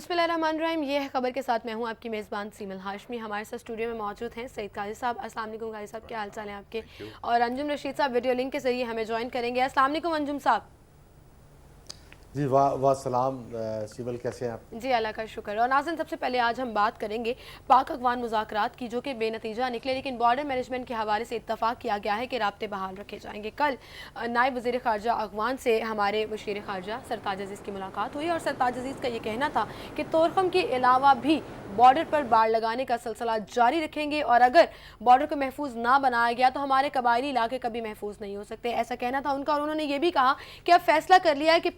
बिस्मिल्लाहिर्रहमानिर्रहीम। ये है खबर के साथ मैं हूँ आपकी मेज़बान सीमल हाशमी। हमारे साथ स्टूडियो में मौजूद हैं सईद काजी साहब। अस्सलाम वालेकुम काजी साहब, क्या हाल चाल है आपके? और अंजुम रशीद साहब वीडियो लिंक के जरिए हमें ज्वाइन करेंगे। अस्सलाम वालेकुम अंजुम साहब। जी वाह सलाम सीमल, कैसे हैं आप? जी अल्लाह का शुक्र। और नाज़रीन, सबसे पहले आज हम बात करेंगे पाक अफगान मुज़ाकरात की, जो कि बेनतीजा निकले, लेकिन बॉर्डर मैनेजमेंट के हवाले से इत्तफाक किया गया है कि राब्ते बहाल रखे जाएंगे। कल नायब वज़ीर ख़ारजा अफगान से हमारे वज़ीर ख़ारजा सरताज अज़ीज़ की मुलाकात हुई और सरताज अज़ीज़ का ये कहना था कि तोरखम के अलावा भी बॉर्डर पर बाड़ लगाने का सिलसिला जारी रखेंगे और अगर बॉर्डर को महफूज ना बनाया गया तो हमारे कबायली इलाके कभी महफूज नहीं हो सकते। ऐसा कहना था उनका। और उन्होंने ये भी कहा कि अब फैसला कर लिया है कि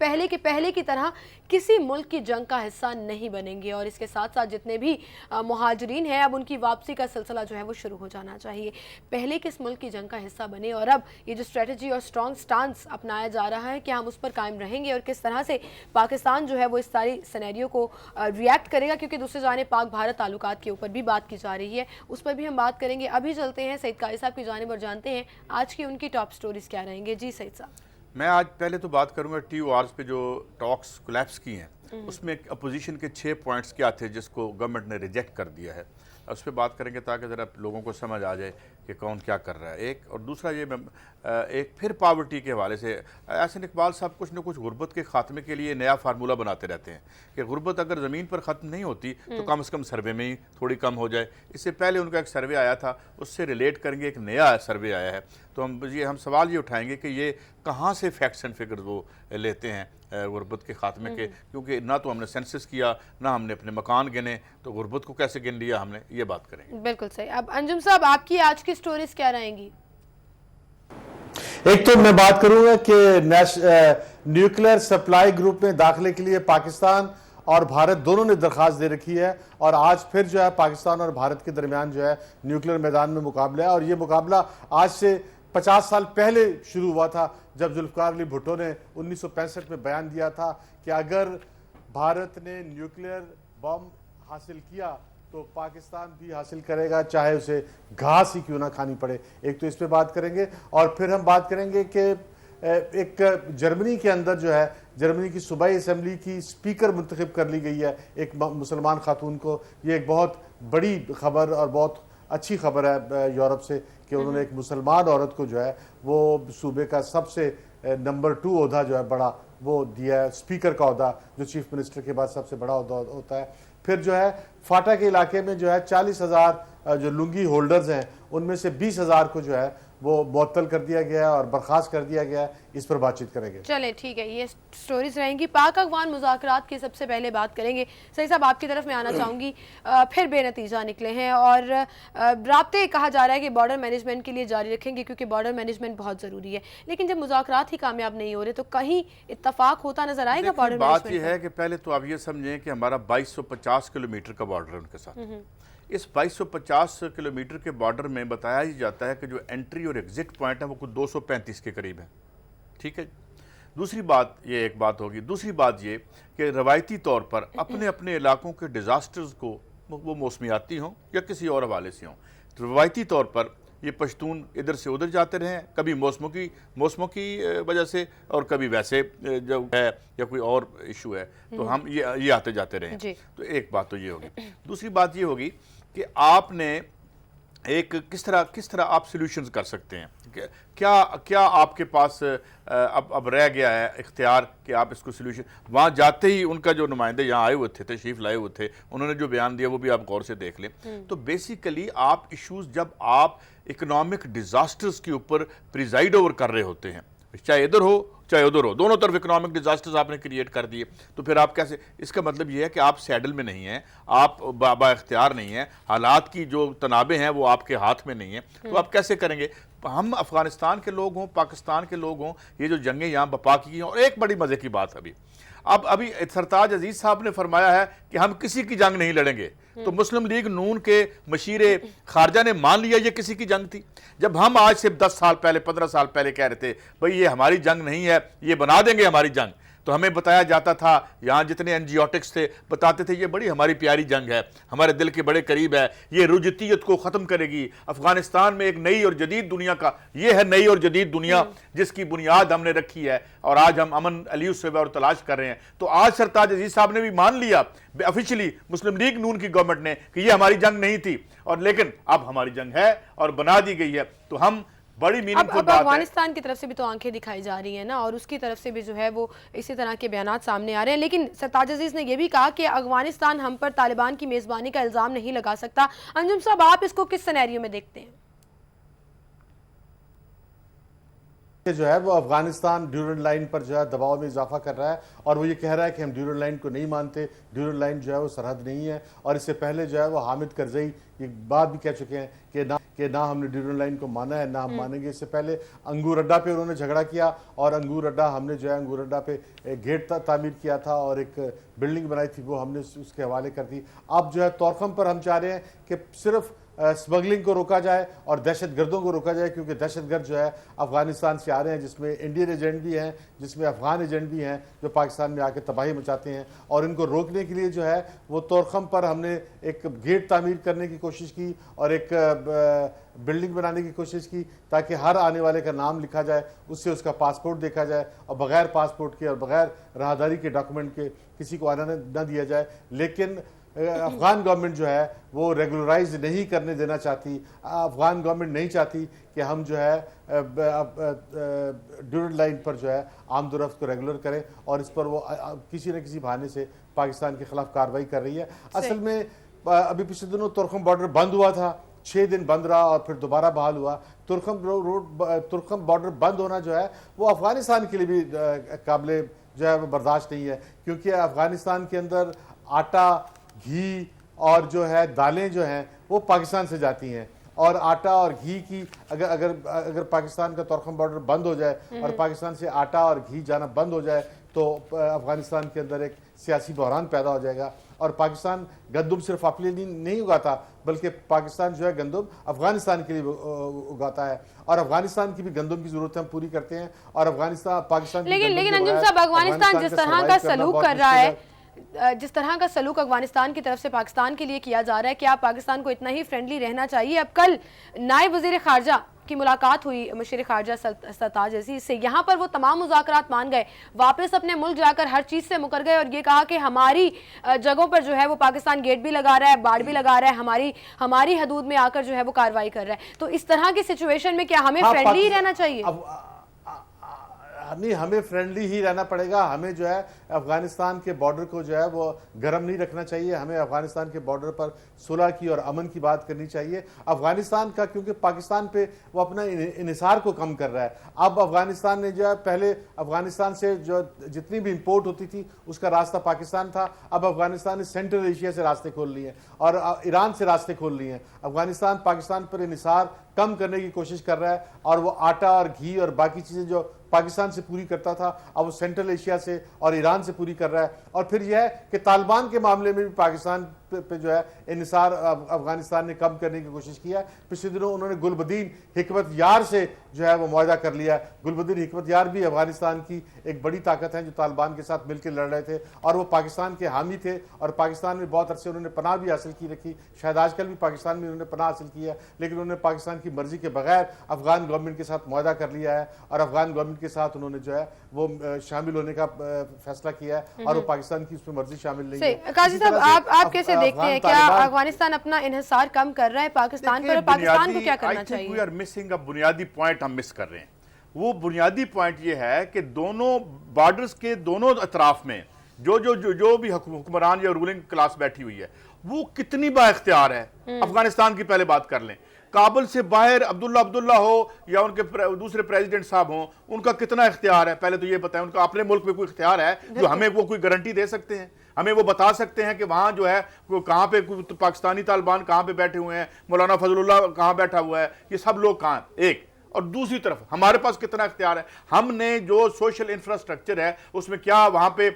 पहले की तरह किसी मुल्क की जंग का हिस्सा नहीं बनेंगे और इसके साथ साथ जितने भी मुहाजिरीन हैं अब उनकी वापसी का सिलसिला जो है वो शुरू हो जाना चाहिए। पहले किस मुल्क की जंग का हिस्सा बने और अब ये जो स्ट्रेटजी और स्ट्रॉन्ग स्टांस अपनाया जा रहा है कि हम उस पर कायम रहेंगे और किस तरह से पाकिस्तान जो है वो इस सारी सिनेरियो को रिएक्ट करेगा, क्योंकि दूसरी जानिब पाक भारत ताल्लुकात के ऊपर भी बात की जा रही है, उस पर भी हम बात करेंगे। अभी चलते हैं सईद काजी साहब की जानिब और जानते हैं आज की उनकी टॉप स्टोरीज क्या रहेंगे। जी सईद साहब। मैं आज पहले तो बात करूंगा TORs पे जो टॉक्स कोलैप्स की हैं उसमें अपोजिशन के 6 पॉइंट्स क्या थे जिसको गवर्नमेंट ने रिजेक्ट कर दिया है, उस पर बात करेंगे ताकि ज़रा लोगों को समझ आ जाए कि कौन क्या कर रहा है। एक और दूसरा ये एक फिर पावर्टी के हवाले से एहसन इकबाल साहब कुछ न कुछ गुर्बत के खात्मे के लिए नया फार्मूला बनाते रहते हैं कि गुर्बत अगर ज़मीन पर ख़त्म नहीं होती तो कम से कम सर्वे में ही थोड़ी कम हो जाए। इससे पहले उनका एक सर्वे आया था, उससे रिलेट करेंगे, एक नया सर्वे आया है। तो हम सवाल ये उठाएंगे कि ये कहाँ से फैक्ट्स एंड फिगर्स वो लेते हैं गुर्बत के खात्मे के, क्योंकि ना तो हमने सेंसस किया ना हमने अपने मकान गिने, तो गुर्बत को कैसे गिन लिया हमने, ये बात करेंगे। बिल्कुल सही। अब अंजुम साहब, आपकी आज की स्टोरीज क्या रहेंगी? एक तो मैं बात करूंगा कि न्यूक्लियर सप्लाई ग्रुप में दाखिले के लिए पाकिस्तान और भारत दोनों ने दरखास्त दे रखी है और आज फिर जो है पाकिस्तान और भारत के दरमियान जो है न्यूक्लियर मैदान में मुकाबला है। और ये मुकाबला आज से 50 साल पहले शुरू हुआ था, जब जुल्फ़िकार अली भुट्टो ने 1965 में बयान दिया था कि अगर भारत ने न्यूक्लियर बम हासिल किया तो पाकिस्तान भी हासिल करेगा, चाहे उसे घास ही क्यों ना खानी पड़े। एक तो इस पे बात करेंगे और फिर हम बात करेंगे कि एक जर्मनी के अंदर जो है जर्मनी की सूबाई असम्बली की स्पीकर मुंतखब कर ली गई है एक मुसलमान खातून को। ये एक बहुत बड़ी खबर और बहुत अच्छी खबर है यूरोप से कि उन्होंने एक मुसलमान औरत को जो है वो सूबे का सबसे नंबर 2 ओहदा जो है बड़ा वो दिया है, स्पीकर का ओहदा, जो चीफ मिनिस्टर के बाद सबसे बड़ा ओहदा होता है। फिर जो है फाटा के इलाके में जो है 40,000 जो लुंगी होल्डर्स हैं उनमें से 20,000 को जो है वो मुअत्तल कर दिया गया है और बर्खास्त कर दिया गया है। इस पर बातचीत करेंगे। चले ठीक है, ये स्टोरीज रहेंगी। पाक अफगान मुज़ाकरात की सबसे पहले बात करेंगे। सही साहब, आपकी तरफ मैं आना चाहूँगी। फिर बेनतीजा निकले हैं और राब्ते कहा जा रहा है कि बॉर्डर मैनेजमेंट के लिए जारी रखेंगे क्योंकि बॉर्डर मैनेजमेंट बहुत ज़रूरी है, लेकिन जब मुज़ाकरात ही कामयाब नहीं हो रहे तो कहीं इत्तफाक होता नजर आएगा बॉर्डर मैनेजमेंट? बात यह है कि पहले तो आप ये समझें कि हमारा 2250 किलोमीटर का बॉर्डर है उनके साथ। इस 2250 किलोमीटर के बॉर्डर में बताया ही जाता है कि जो एंट्री और एग्जिट पॉइंट है वो कुछ 235 के करीब है। ठीक है। दूसरी बात ये एक बात होगी। दूसरी बात ये कि रवायती तौर पर अपने अपने इलाकों के डिज़ास्टर्स को वो मौसमियाती हों या किसी और हवाले से हों, रवायती तौर पर ये पश्तून इधर से उधर जाते रहे हैं, कभी मौसमों की वजह से और कभी वैसे जो है या कोई और इशू है तो हम ये आते जाते रहे। तो एक बात तो ये होगी। दूसरी बात ये होगी कि आपने एक किस तरह आप सॉल्यूशंस कर सकते हैं, क्या आपके पास अब रह गया है इख्तियार कि आप इसको सॉल्यूशन। वहाँ जाते ही उनका जो नुमाइंदे यहाँ आए हुए थे, तशरीफ़ लाए हुए थे, उन्होंने जो बयान दिया वो भी आप गौर से देख लें। तो बेसिकली आप इश्यूज जब आप इकोनॉमिक डिज़ास्टर्स के ऊपर प्रिजाइड ओवर कर रहे होते हैं, चाहे इधर हो चाहे उधर हो, दोनों तरफ इकोनॉमिक डिजास्टर्स आपने क्रिएट कर दिए, तो फिर आप कैसे, इसका मतलब ये है कि आप सैडल में नहीं हैं, आप बा इख्तियार नहीं हैं, हालात की जो तनाबे हैं वो आपके हाथ में नहीं है, तो आप कैसे करेंगे। हम अफगानिस्तान के लोग हों, पाकिस्तान के लोग हों, ये जो जंगें यहाँ बपा की हैं। और एक बड़ी मज़े की बात अभी सरताज अजीज साहब ने फरमाया है कि हम किसी की जंग नहीं लड़ेंगे, तो मुस्लिम लीग नून के मशीरे खारजा ने मान लिया ये किसी की जंग थी। जब हम आज से 10 साल पहले 15 साल पहले कह रहे थे भाई ये हमारी जंग नहीं है, ये बना देंगे हमारी जंग, تو ہمیں بتایا جاتا تھا، یہاں جتنے انجیوٹکس تھے بتاتے تھے یہ بڑی ہماری پیاری جنگ ہے، ہمارے دل کے بڑے قریب ہے، یہ رجتیت کو ختم کرے گی، افغانستان میں ایک نئی اور جدید دنیا کا، یہ ہے نئی اور جدید دنیا جس کی بنیاد ہم نے رکھی ہے، اور آج ہم امن علیہ سے اور تلاش کر رہے ہیں۔ تو آج سرتاج عزیز صاحب نے بھی مان لیا آفیشلی مسلم لیگ نون کی گورنمنٹ نے کہ یہ ہماری جنگ نہیں تھی، اور لیکن اب ہماری جنگ ہے اور بنا دی گئی ہے۔ تو ہم بڑی میننگ فل اب بات ہے۔ افغانستان کی طرف سے بھی تو آنکھیں دکھائی جا رہی ہیں نا، اور اس کی طرف سے بھی جو ہے وہ اسی طرح کے بیانات سامنے آ رہے ہیں، لیکن سرتاج عزیز نے یہ بھی کہا کہ افغانستان ہم پر طالبان کی میزبانی کا الزام نہیں لگا سکتا۔ انجم صاحب، آپ اس کو کس سینیریو میں دیکھتے ہیں؟ جو ہے وہ افغانستان ڈیورنڈ لائن پر جو ہے دباؤ میں اضافہ کر رہا ہے، اور وہ یہ کہہ رہا ہے کہ ہم ڈیورنڈ لائن کو نہیں مانتے، ڈیورنڈ لائن جو ہے وہ سرحد نہیں ہے، اور اس سے پہلے جو ہے وہ حامد کرزئی یہ بات بھی کہہ چکے ہیں کہ نہ ہم نے ڈیورنڈ لائن کو مانا ہے نہ ہم مانیں گے۔ اس سے پہلے انگور اڈا پہ انہوں نے جھگڑا کیا، اور انگور اڈا ہم نے جو ہے انگور اڈا پہ ایک گیٹ تعمیر کیا تھا اور ایک بلڈنگ بنائی تھی، وہ ہم نے اس کے حوالے کر دی۔ اب جو ہے طورخم پر ہم چاہ رہے ہیں کہ صرف سمگلنگ کو روکا جائے اور دہشت گردوں کو روکا جائے، کیونکہ دہشت گرد جو ہے افغانستان سے آ رہے ہیں، جس میں انڈین ایجنٹ بھی ہیں، جس میں افغان ایجنٹ بھی ہیں، جو پاکستان میں آ کے تباہی مچاتے ہیں، اور ان کو روکنے کے لیے جو ہے وہ طورخم پر ہم نے ایک گیٹ تعمیر کرنے کی کوشش کی اور ایک بلڈنگ بنانے کی کوشش کی تاکہ ہر آنے والے کا نام لکھا جائے، اس سے اس کا پاسپورٹ دیکھا جائے، اور بغیر پاسپورٹ کے اور بغیر راہداری کے ڈاکومنٹ کے کسی کو آنا نہ دیا جائے۔ لیکن افغان گورنمنٹ جو ہے وہ ریگولرائز نہیں کرنے دینا چاہتی، افغان گورنمنٹ نہیں چاہتی کہ ہم جو ہے ڈیورنڈ لائن پر جو ہے آمد و رفت کو ریگولر کریں، اور اس پر وہ کسی نہ کسی بہانے سے پاکستان کے خلاف کارروائی کر رہی ہے۔ اصل میں ابھی پچھلے دنوں طورخم بارڈر بند ہوا تھا، 6 دن بند رہا اور پھر دوبارہ بحال ہوا۔ طورخم بارڈر بند ہونا جو ہے وہ افغانستان کے لیے بھی قابل جو ہے وہ برداشت نہیں ہے، کیونکہ افغانستان کے اندر آٹا، گھی اور جو ہے دالیں جو ہیں وہ پاکستان سے جاتی ہیں، اور آٹا اور گھی کی اگر پاکستان کا طورخم بارڈر بند ہو جائے اور پاکستان سے آٹا اور گھی جانا بند ہو جائے تو افغانستان کے اندر ایک سیاسی بحران پیدا ہو جائے گا۔ اور پاکستان گندم صرف اپنے لیے نہیں اگاتا، بلکہ پاکستان جو ہے گندم افغانستان کے لیے اگاتا ہے، اور افغانستان کی بھی گندم کی ضرورت ہم پوری کرتے ہیں، اور پاکستان لیکن انجم صاحب، افغانستان جس طرح کا سلوک کر رہا ہے، جس طرح کا سلوک افغانستان کی طرف سے پاکستان کے لیے کیا جا رہا ہے، کیا پاکستان کو اتنا ہی فرینڈلی رہنا چاہیے؟ اب کل نائب وزیر خارجہ کی ملاقات ہوئی مشیر خارجہ سرتاج عزیز سے، یہاں پر وہ تمام مذاکرات مان گئے، واپس اپنے ملک جا کر ہر چیز سے مکر گئے، اور یہ کہا کہ ہماری جگہوں پر جو ہے وہ پاکستان گیٹ بھی لگا رہا ہے، باڑ بھی لگا رہا ہے، ہماری حدود میں آ کر جو ہے وہ کارروائی کر رہا ہے۔ تو اس طرح کی سچویشن میں کیا ہمیں فرینڈلی ہی رہنا چاہیے؟ ہمیں فرینڈلی ہی رہنا پڑے گا، ہمیں جو ہے افغانستان کے بارڈر کو جو ہے وہ گرم نہیں رکھنا چاہیے، ہمیں افغانستان کے بارڈر پر صلح کی اور امن کی بات کرنی چاہیے۔ افغانستان کا کیونکہ پاکستان پہ وہ اپنا انحصار کو کم کر رہا ہے، اب افغانستان نے جو ہے پہلے افغانستان سے جو جتنی بھی امپورٹ ہوتی تھی اس کا راستہ پاکستان تھا، اب افغانستان نے سینٹرل ایشیا سے راستے کھول لیے ہیں اور ایران سے راستے کھول لیے ہیں۔ افغانستان پاکستان پر انحصار کم کرنے کی کوشش کر رہا ہے، اور وہ آٹا اور گھی اور باقی چیزیں جو پاکستان سے پوری کرتا تھا اب وہ سینٹرل ایشیا سے اور ایران سے پوری کر رہا ہے۔ اور پھر یہ ہے کہ طالبان کے معاملے میں بھی پاکستان پہ جو ہے انحصار افغانستان نے کم کرنے کی کوشش کیا ہے۔ پچھلے دنوں انہوں نے گلبدین حکمت یار سے جو ہے وہ معاہدہ کر لیا ہے۔ گلبدین حکمت یار بھی افغانستان کی ایک بڑی طاقت ہے جو طالبان کے ساتھ مل کے لڑ رہے تھے، اور وہ پاکستان کے حامی تھے، اور پاکستان میں بہت عرصے انہوں نے پناہ بھی حاصل کی رکھی، شاید آج کل بھی پاکستان میں انہوں نے پناہ حاصل کی ہے، لیکن انہوں نے پاکستان کی مرضی کے بغیر افغان گورنمنٹ کے ساتھ معاہدہ کر لیا ہے، اور افغان گورنمنٹ کے ساتھ انہوں نے جو ہے وہ شامل ہونے کا فیصلہ کیا ہے، اور وہ پاکستان کی اس میں مرضی شامل نہیں ہے۔ قاضی صاحب، آپ کیسے دیکھتے ہیں، کیا افغانستان اپنا انحصار کم کر رہا ہے پاکستان پر، اور پاکستان کو کیا کرنا چاہیے؟ وی آر مسنگ اے بنیادی پوائنٹ ہم مس کر رہے ہیں۔ وہ بنیادی پوائنٹ یہ ہے کہ دونوں بارڈرز کے دونوں اطراف میں جو بھی حکمران یا رولنگ کلاس بیٹھی ہوئی ہے وہ کتنی با اختیار ہے۔ افغانستان کی پہلے بات کر لیں، کابل سے باہر عبداللہ ہو یا ان کے دوسرے پریزیڈنٹ صاحب ہوں، ان کا کتنا اختیار ہے؟ پہلے تو یہ بتائیں، ان کا اپنے ملک میں کوئی اختیار ہے جو ہمیں وہ کوئی گارنٹی دے سکتے ہیں؟ ہمیں وہ بتا سکتے ہیں کہ وہاں جو ہے کہاں پہ پاکستانی طالبان کہاں پہ بیٹھے ہوئے ہیں، مولانا فضل اللہ کہاں بیٹھا ہوا ہے، یہ سب لوگ کہاں ہیں؟ ایک اور دوسری طرف ہمارے پاس کتنا اختیار ہے؟ ہم نے جو سوشل انفراسٹرکچر ہے اس میں کیا وہاں پہ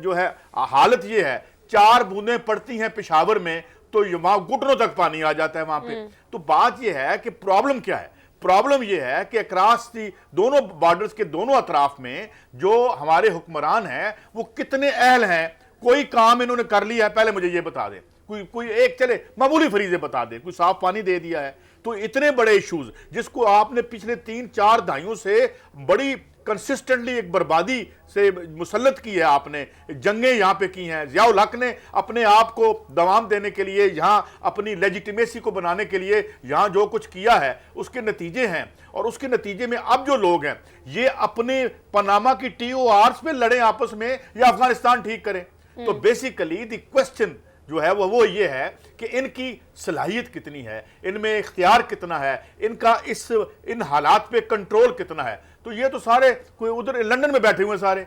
جو ہے حالت یہ ہے 4 بوندیں پڑتی ہیں پشاور میں تو وہاں گھٹنوں تک پانی آ جاتا ہے وہاں پہ۔ تو بات یہ ہے کہ پرابلم کیا ہے؟ پرابلم یہ ہے کہ اکراس دی دونوں بارڈرز کے دونوں اطراف میں جو ہمارے حکمران ہیں وہ کتنے اہل ہیں. کوئی کام انہوں نے کر لیا ہے پہلے مجھے یہ بتا دیں, کوئی ایک چلے معمولی فریضے بتا دیں, کوئی صاف پانی دے دیا ہے. تو اتنے بڑے ایشوز جس کو آپ نے پچھلے 3-4 دہائیوں سے بڑی کنسسٹنٹلی ایک بربادی سے مسلط کی ہے, آپ نے جنگیں یہاں پہ کی ہیں. ضیاء الحق نے اپنے آپ کو دوام دینے کے لیے, یہاں اپنی لیجیٹیمیسی کو بنانے کے لیے یہاں جو کچھ کیا ہے اس کے نتیجے ہیں, اور اس کے نتیجے میں اب جو لوگ ہیں یہ اپنے پاناما کی TORs پہ لڑیں آپس میں یا افغانستان ٹھیک کریں. تو بیسیکلی دی کوسچن جو ہے وہ یہ ہے کہ ان کی صلاحیت کتنی ہے, ان میں اختیار کتنا ہے, ان کا ان حالات پہ کنٹرول کتنا ہے. تو یہ تو سارے کوئی ادھر لندن میں بیٹھے ہوئے ہیں سارے,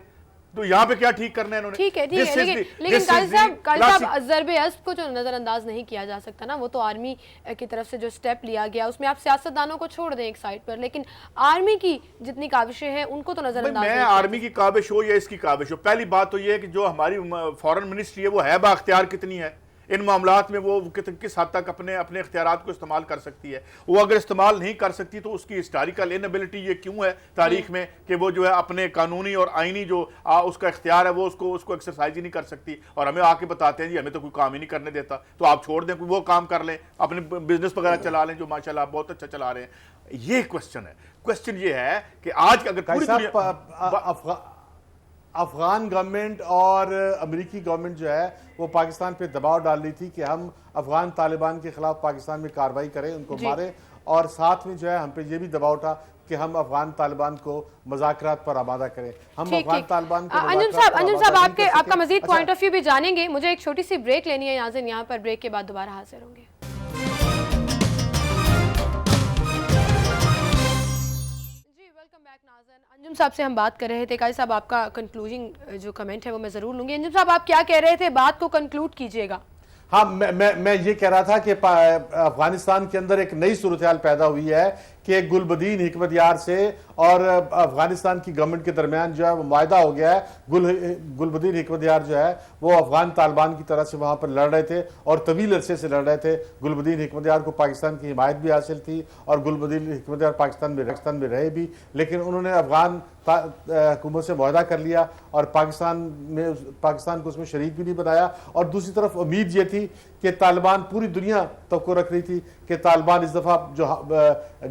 تو یہاں پہ کیا ٹھیک کرنا ہے انہوں نے. ٹھیک ہے لیکن قاضی صاحب ضرب اسب کو جو نظر انداز نہیں کیا جا سکتا نا, وہ تو آرمی کی طرف سے جو سٹیپ لیا گیا اس میں آپ سیاستدانوں کو چھوڑ دیں ایک سائڈ پر, لیکن آرمی کی جتنی کاوشیں ہیں ان کو تو نظر انداز نہیں. میں آرمی کی کاوش ہو یا اس کی کاوش ہو, پہلی بات تو یہ ہے کہ جو ہماری فورن منسٹری ہے وہ ہے با اختیار کتنی ہے ان معاملات میں, وہ کس حد تک اپنے اختیارات کو استعمال کر سکتی ہے. وہ اگر استعمال نہیں کر سکتی تو اس کی ہسٹوریکل انیبلٹی یہ کیوں ہے تاریخ میں کہ وہ جو ہے اپنے قانونی اور آئینی جو اس کا اختیار ہے وہ اس کو ایکسرسائز ہی نہیں کر سکتی, اور ہمیں آ کے بتاتے ہیں جی ہمیں تو کوئی کام ہی نہیں کرنے دیتا. تو آپ چھوڑ دیں, وہ کام کر لیں, اپنے بزنس وغیرہ چلا لیں جو ماشاءاللہ آپ بہت اچھا چلا رہے ہیں. یہ کوسچن ہے. کوسچن یہ ہے کہ آج اگر پوری افغان گورنمنٹ اور امریکی گورنمنٹ جو ہے وہ پاکستان پہ دباؤ ڈال رہی تھی کہ ہم افغان طالبان کے خلاف پاکستان میں کارروائی کریں, ان کو ماریں, اور ساتھ میں جو ہے ہم پہ یہ بھی دباؤ تھا کہ ہم افغان طالبان کو مذاکرات پر آمادہ کریں. ہم افغان طالبان کو انجم صاحب آپ کا مزید پوائنٹ آف ویو بھی جانیں گے. مجھے ایک چھوٹی سی بریک لینی ہے ناظرین, یہاں پر بریک کے بعد دوبارہ حاضر ہوں گے. انجم صاحب سے ہم بات کر رہے تھے. قاضی صاحب آپ کا کنکلوڈنگ جو کمنٹ ہے وہ میں ضرور لوں گی. انجم صاحب آپ کیا کہہ رہے تھے, بات کو کنکلوڈ کیجئے گا. ہاں, میں یہ کہہ رہا تھا کہ افغانستان کے اندر ایک نئی صورتحال پیدا ہوئی ہے کہ گلبدین حکمت یار سے اور افغانستان کی گورنمنٹ کے درمیان جو ہے وہ معاہدہ ہو گیا ہے. گلبدین حکمت یار جو ہے وہ افغان طالبان کی طرح سے وہاں پر لڑ رہے تھے اور طویل عرصے سے لڑ رہے تھے. گلبدین حکمت یار کو پاکستان کی حمایت بھی حاصل تھی اور گلبدین حکمت یار پاکستان میں رہے بھی, لیکن انہوں نے افغان حکومت سے معاہدہ کر لیا اور پاکستان کو اس میں شریک بھی نہیں بنایا. اور دوسری طرف امید یہ تھی کہ طالبان, پوری دنیا توقع رکھ رہی تھی کہ طالبان اس دفعہ جو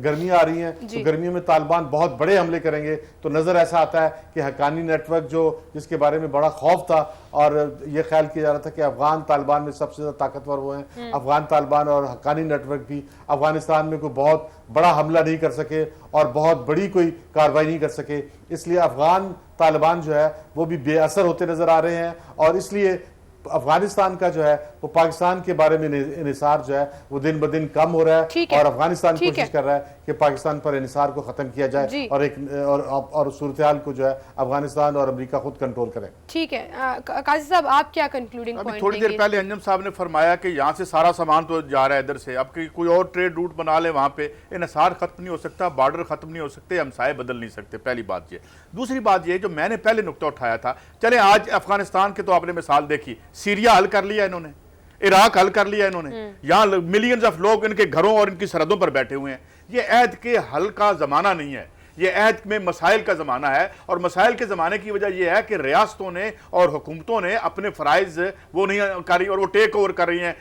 گرمیاں آ رہی ہیں تو گرمیوں میں طالبان بہت بڑے حملے کریں گے. تو نظر ایسا آتا ہے کہ حقانی نیٹ ورک جس کے بارے میں بڑا خوف تھا اور یہ خیال کیا جا رہا تھا کہ افغان طالبان میں سب سے زیادہ طاقتور وہ ہیں, افغان طالبان اور حقانی نیٹ ورک بھی افغانستان میں کوئی بہت بڑا حملہ نہیں کر سکے اور بہت بڑی کوئی کارروائی نہیں کر سکے. اس لیے افغان طالبان جو ہے وہ بھی بے اثر ہوتے نظر آ رہے ہیں, اور اس لیے افغانستان کا جو ہے وہ پاکستان کے بارے میں انحصار جو ہے وہ دن بدن کم ہو رہا ہے, اور افغانستان کوشش کر رہا ہے کہ پاکستان پر انحصار کو ختم کیا جائے اور صورتحال کو جو ہے افغانستان اور امریکہ خود کنٹرول کریں. ٹھیک ہے قاضی صاحب, آپ کیا کنکلوڈنگ پوائنٹ؟ تھوڑی دیر پہلے انجم صاحب نے فرمایا کہ یہاں سے سارا سامان تو جا رہا ہے ادھر سے, اب کوئی اور ٹریڈ روٹ بنا لے وہاں پہ, انحصار ختم نہیں ہو سکتا, بارڈر ختم نہیں ہو سکتے, ہمسائے بدل نہیں سکتے. پہلی بات یہ. دوسری بات یہ جو میں نے پہلے نقطہ اٹھایا تھا, چلیں آج افغانستان کے تو آپ نے مثال دیکھی, سیریا حل کر لیا انہوں نے, عراق حل کر لیا انہوں نے, یہاں ملینز آف لوگ ان کے گھروں اور ان کی سرحدوں پر بیٹھے ہوئے ہیں. یہ عہد کے حل کا زمانہ نہیں ہے, یہ عہد میں مسائل کا زمانہ ہے. اور مسائل کے زمانے کی وجہ یہ ہے کہ ریاستوں نے اور حکومتوں نے اپنے فرائض وہ نہیں کری اور وہ ٹیک اوور کر رہی ہیں.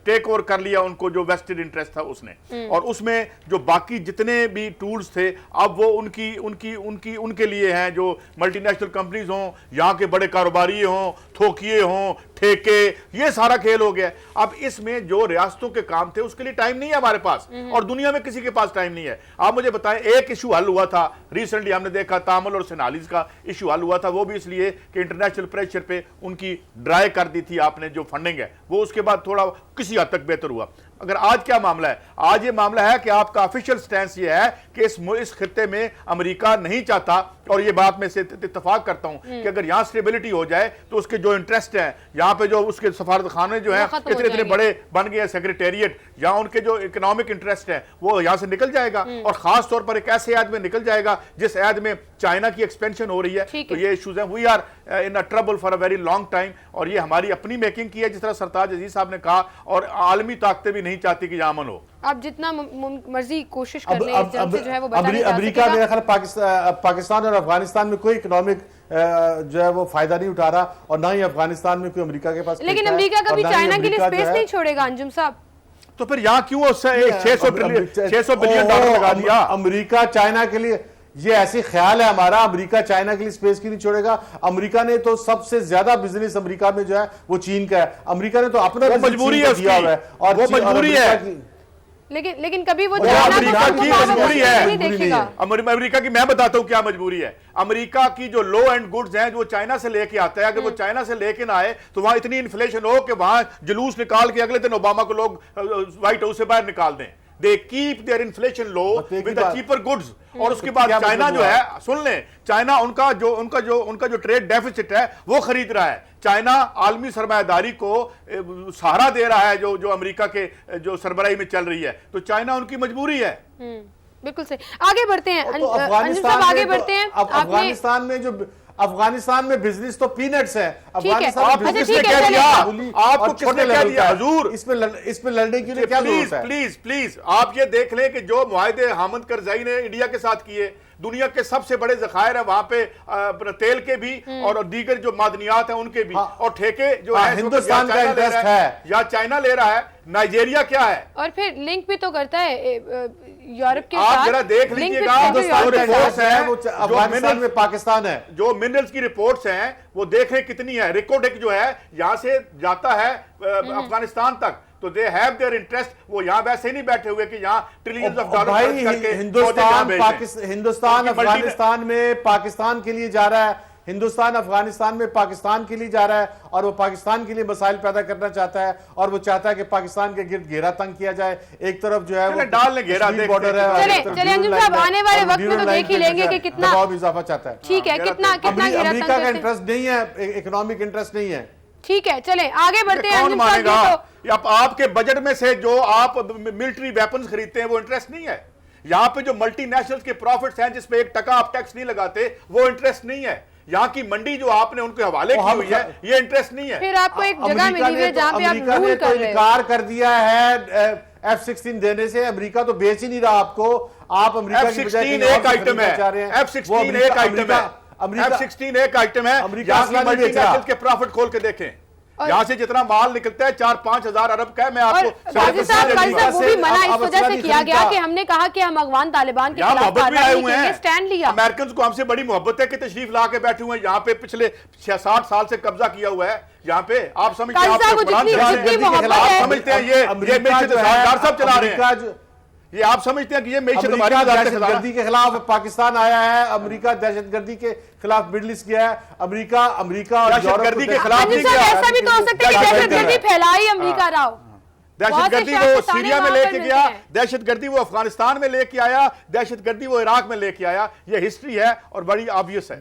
ٹیک اوور کر لیا ان کو جو ویسٹڈ انٹرسٹ تھا اس نے, اور اس میں جو باقی جتنے بھی ٹولز تھے اب وہ ان کے لیے ہیں, جو ملٹی نیشنل کمپنیز ہوں, یہاں کے بڑے کاروباری ہوں, تھوکیے ہوں, ٹھیکے, یہ سارا کھیل ہو گیا. اب اس میں جو ریاستوں کے کام تھے اس کے لیے ٹائم نہیں ہے ہمارے پاس, اور دنیا میں کسی کے پاس ٹائم نہیں ہے. آپ مجھے بتائیں, ایک ایشو حل ہوا تھا ریسنٹلی, ہم نے دیکھا تامل اور سینالیز کا ایشو حل ہوا تھا, وہ بھی اس لیے کہ انٹرنیشنل پریشر پہ ان کی ڈرائی کر دی تھی آپ نے جو فنڈنگ ہے, وہ اس کے بعد تھوڑا کسی حد تک بہتر ہوا. اگر آج کیا معاملہ ہے, آج یہ معاملہ ہے کہ آپ کا آفیشیل سٹینس یہ ہے کہ اس خطے میں امریکہ نہیں چاہتا, اور یہ بات میں سے اتفاق کرتا ہوں کہ اگر یہاں سٹیبلٹی ہو جائے تو اس کے جو انٹرسٹ ہیں یہاں پہ, جو اس کے سفارت خانے جو ہیں اتنے بڑے بن گئے ہیں, سیکریٹریٹ, یہاں ان کے جو اکنامک انٹرسٹ ہیں وہ یہاں سے نکل جائے گا, اور خاص طور پر ایک ایسے عہد میں نکل جائے گا جس عہد میں चाइना की एक्सपेंशन हो रही है, तो ये इश्यूज हैं। We are in a trouble for a very long time, और ये हमारी अपनी मेकिंग की है, जिस तरह सरताज अजीज साहब ने कहा, और आलमी ताकतें भी नहीं चाहती कि अमन हो। आप जितना मर्जी कोशिश कर लें, इस जंग से जो है वो बचा नहीं जा अमेरिका मेरा ख्याल पाकिस्तान और अफगानिस्तान में कोई इकोनॉमिक जो है वो फायदा नहीं उठा रहा, और ना ही अफगानिस्तान में कोई अमेरिका के पास। लेकिन अमेरिका कभी चाइना के लिए स्पेस नहीं छोड़ेगा अंजुम साहब, तो फिर यहाँ क्यों 600 बिलियन डॉलर लगा दिया? अमेरिका चाइना के लिए, ये ऐसी ख्याल है हमारा, अमेरिका चाइना के लिए स्पेस की नहीं छोड़ेगा। अमेरिका ने तो सबसे ज्यादा बिजनेस अमेरिका में जो है वो चीन का है। अमेरिका ने तो अपना मजबूरी है दिया हुआ है, और वो मजबूरी है। लेकिन कभी वो अमेरिका की मजबूरी है, देखेगा। अमेरिका की मैं बताता हूं क्या मजबूरी है। अमेरिका की जो लो एंड गुड्स हैं जो चाइना से लेके आता है, अगर वो चाइना से लेके ना आए तो वहां इतनी इन्फ्लेशन हो कि वहां जुलूस निकाल के अगले दिन ओबामा को लोग व्हाइट हाउस से बाहर निकाल दें। They keep their inflation low with the cheaper goods, और उसके बाद चाइना जो है, सुन लें, चाइना उनका जो ट्रेड डेफिसिट है वो खरीद रहा है। चाइना आलमी सरमायादारी को सहारा दे रहा है जो अमेरिका के जो सरबराही में चल रही है, तो चाइना उनकी मजबूरी है। बिल्कुल सही। आगे बढ़ते हैं तो आगे बढ़ते हैं। अफगानिस्तान में बिजनेस तो पीनट्स है। अफगानिस्तान में किसने क्या दिया? आपको किसने क्या दिया? हुजूर, इसमें लड़ने के लिए क्या जरूरत है? प्लीज आप ये देख लें कि जो मुआहदे हामिद करज़ई ने इंडिया के साथ किए, दुनिया के सबसे बड़े ज़खायर है वहां पे, तेल के भी और दीगर जो मादनियात हैं उनके भी, और ठेके जो है हिंदुस्तान का इंटरेस्ट है या चाइना ले रहा है। नाइजीरिया क्या है? और फिर लिंक भी तो करता है यूरोप के साथ। आप जरा देख लीजिएगा, अफगानिस्तान में पाकिस्तान है, जो मिनरल्स की रिपोर्ट्स हैं वो देख रहे कितनी है। रिकोडेक जो है यहां से जाता है अफगानिस्तान तक, तो दे हैव देयर इंटरेस्ट। वो यहां वैसे ही नहीं बैठे हुए कि यहां ट्रिलियंस ऑफ डॉलर खर्च करके हिंदुस्तान अफगानिस्तान में पाकिस्तान के लिए जा रहा है, हिंदुस्तान अफगानिस्तान में पाकिस्तान के लिए जा रहा है, और वो पाकिस्तान के लिए मसाइल पैदा करना चाहता है, और वो चाहता है कि पाकिस्तान के गिर्द घेरा तंग किया जाए। एक तरफ जो है वो डाल घेरा बॉर्डर है। चलिए अंजुम साहब, आने वाले वक्त में तो देख ही लेंगे कि कितना इजाफा चाहता है। ठीक है, कितना अमेरिका का इंटरेस्ट नहीं है, इकोनॉमिक इंटरेस्ट नहीं है। ठीक है, चले आगे बढ़ते हैं। कौन मानेगा? आपके बजट में से जो आप मिलिट्री वेपन्स खरीदते हैं वो इंटरेस्ट नहीं है। यहाँ पे जो मल्टीनेशनल्स के प्रॉफिट्स हैं जिसपे 1% आप टैक्स नहीं लगाते, वो इंटरेस्ट नहीं है। यहाँ की मंडी जो आपने उनके हवाले की हुई है, ये इंटरेस्ट नहीं है। फिर आपको एक जगह मिली हुई है जहाँ पे आप रूल कर रहे हैं। इनकार कर दिया है F-16 देने से। अमेरिका तो बेच ही नहीं रहा आपको। आप अमेरिका की F-16 एक आइटम है, F-16 एक आइटम है, F-16 एक आइटम है। यहाँ की मल्टीनेशनल्स के प्रॉफिट खोल के देखें, यहाँ से जितना माल निकलता है 4-5 हजार अरब का है। मैं आपको वो भी मना इस वजह से किया गया कि हमने कहा कि हम अफगान तालिबान के खिलाफ कार्रवाई करेंगे, स्टैंड लिया। अमेरिकन को हमसे बड़ी मोहब्बत है कि तशरीफ ला के बैठे हुए हैं यहाँ पे, पिछले 60 साल से कब्जा किया हुआ है यहाँ पे। आप समझते हैं ये सब चला रहे हैं, ये आप समझते हैं कि ये दहशतगर्दी के खिलाफ पाकिस्तान आया है, अमेरिका दहशतगर्दी के खिलाफ मिडल ईस्ट गया है, अमेरिका और दहशतगर्दी के खिलाफ ऐसा भी तो हो सकता है कि दहशतगर्दी फैलाई अमेरिका। राव दहशतगर्दी वो सीरिया में लेके गया, दहशतगर्दी वो अफगानिस्तान में लेके आया, दहशतगर्दी वो इराक में लेके आया। ये हिस्ट्री है और बड़ी ऑब्वियस है।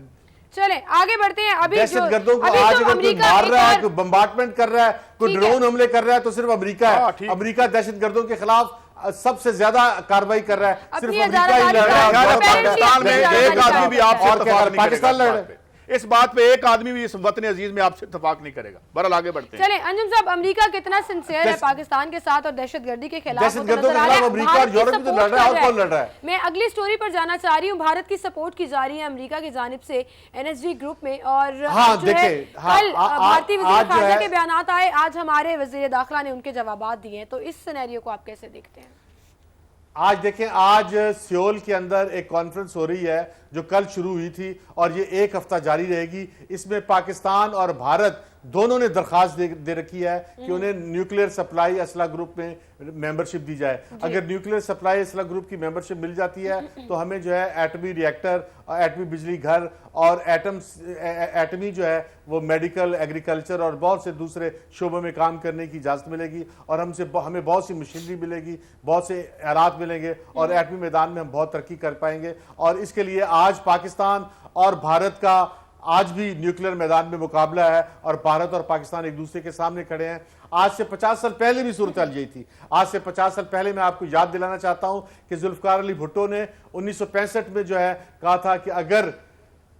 चले आगे बढ़ते हैं। अभी दहशतगर्दों को आज अगर कोई मार रहा है, कोई बम्बार्टमेंट कर रहा है, कोई ड्रोन हमले कर रहा है, तो सिर्फ अमेरिका है। अमेरिका दहशतगर्दों के खिलाफ सबसे ज्यादा कार्रवाई कर रहा है। सिर्फ अमेरिका ही लड़ रहा है। पाकिस्तान में एक आदमी भी आपसे पाकिस्तान लड़ रहा है। इस बात पे एक आदमी भी इस वतन अजीज में आपसे इत्तेफाक नहीं करेगा। बहरहाल आगे बढ़ते हैं। चलें अंजुम साहब, अमेरिका कितना सिंसियर है पाकिस्तान के साथ और दहशतगर्दी के खिलाफ अमेरिका और यूरोप भी तो लड़ रहा है, और कौन लड़ रहा है? मैं अगली स्टोरी पर जाना चाह रही हूँ। भारत की सपोर्ट की जा रही है अमेरिका की जानिब से NSG ग्रुप में, और कल भारतीय वज़ीर ख़ारजा के बयान आए, आज हमारे वज़ीर दाखिला ने उनके जवाब दिए हैं। तो इस सिनेरियो को आप कैसे देखते हैं? आज देखें, आज सियोल के अंदर एक कॉन्फ्रेंस हो रही है जो कल शुरू हुई थी और ये एक हफ्ता जारी रहेगी। इसमें पाकिस्तान और भारत दोनों ने दरखास्त दे रखी है कि उन्हें न्यूक्लियर सप्लाई असला ग्रुप में मेंबरशिप दी जाए। अगर न्यूक्लियर सप्लाई असला ग्रुप की मेंबरशिप मिल जाती है तो हमें जो है एटमी रिएक्टर, एटमी बिजली घर और एटमी जो है वो मेडिकल, एग्रीकल्चर और बहुत से दूसरे शोबों में काम करने की इजाज़त मिलेगी, और हमें बहुत सी मशीनरी मिलेगी, बहुत से आलात मिलेंगे, और एटमी मैदान में हम बहुत तरक्की कर पाएंगे। और इसके लिए आज पाकिस्तान और भारत का आज भी न्यूक्लियर मैदान में मुकाबला है, और भारत और पाकिस्तान एक दूसरे के सामने खड़े हैं। आज से 50 साल पहले भी सूरत हाल यही थी। आज से 50 साल पहले मैं आपको याद दिलाना चाहता हूं कि जुल्फकार अली भुट्टो ने 1965 में जो है कहा था कि अगर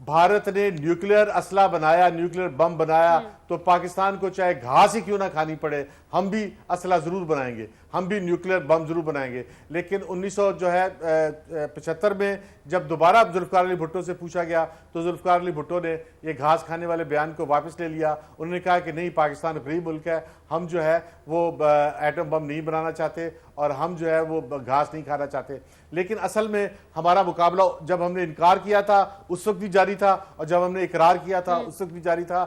भारत ने न्यूक्लियर असला बनाया, न्यूक्लियर बम बनाया, तो पाकिस्तान को चाहे घास ही क्यों ना खानी पड़े, हम भी असला जरूर बनाएंगे, हम भी न्यूक्लियर बम जरूर बनाएंगे। लेकिन 1975 में जब दोबारा जुल्फकार अली भुट्टो से पूछा गया तो जुल्फकार अली भुट्टो ने ये घास खाने वाले बयान को वापस ले लिया। उन्होंने कहा कि नहीं, पाकिस्तान गरीब मुल्क है, हम जो है वो एटम बम नहीं बनाना चाहते और हम जो है वो घास नहीं खाना चाहते। लेकिन असल में हमारा मुकाबला जब हमने इनकार किया था उस वक्त भी जारी था, और जब हमने इकरार किया था उस वक्त भी जारी था।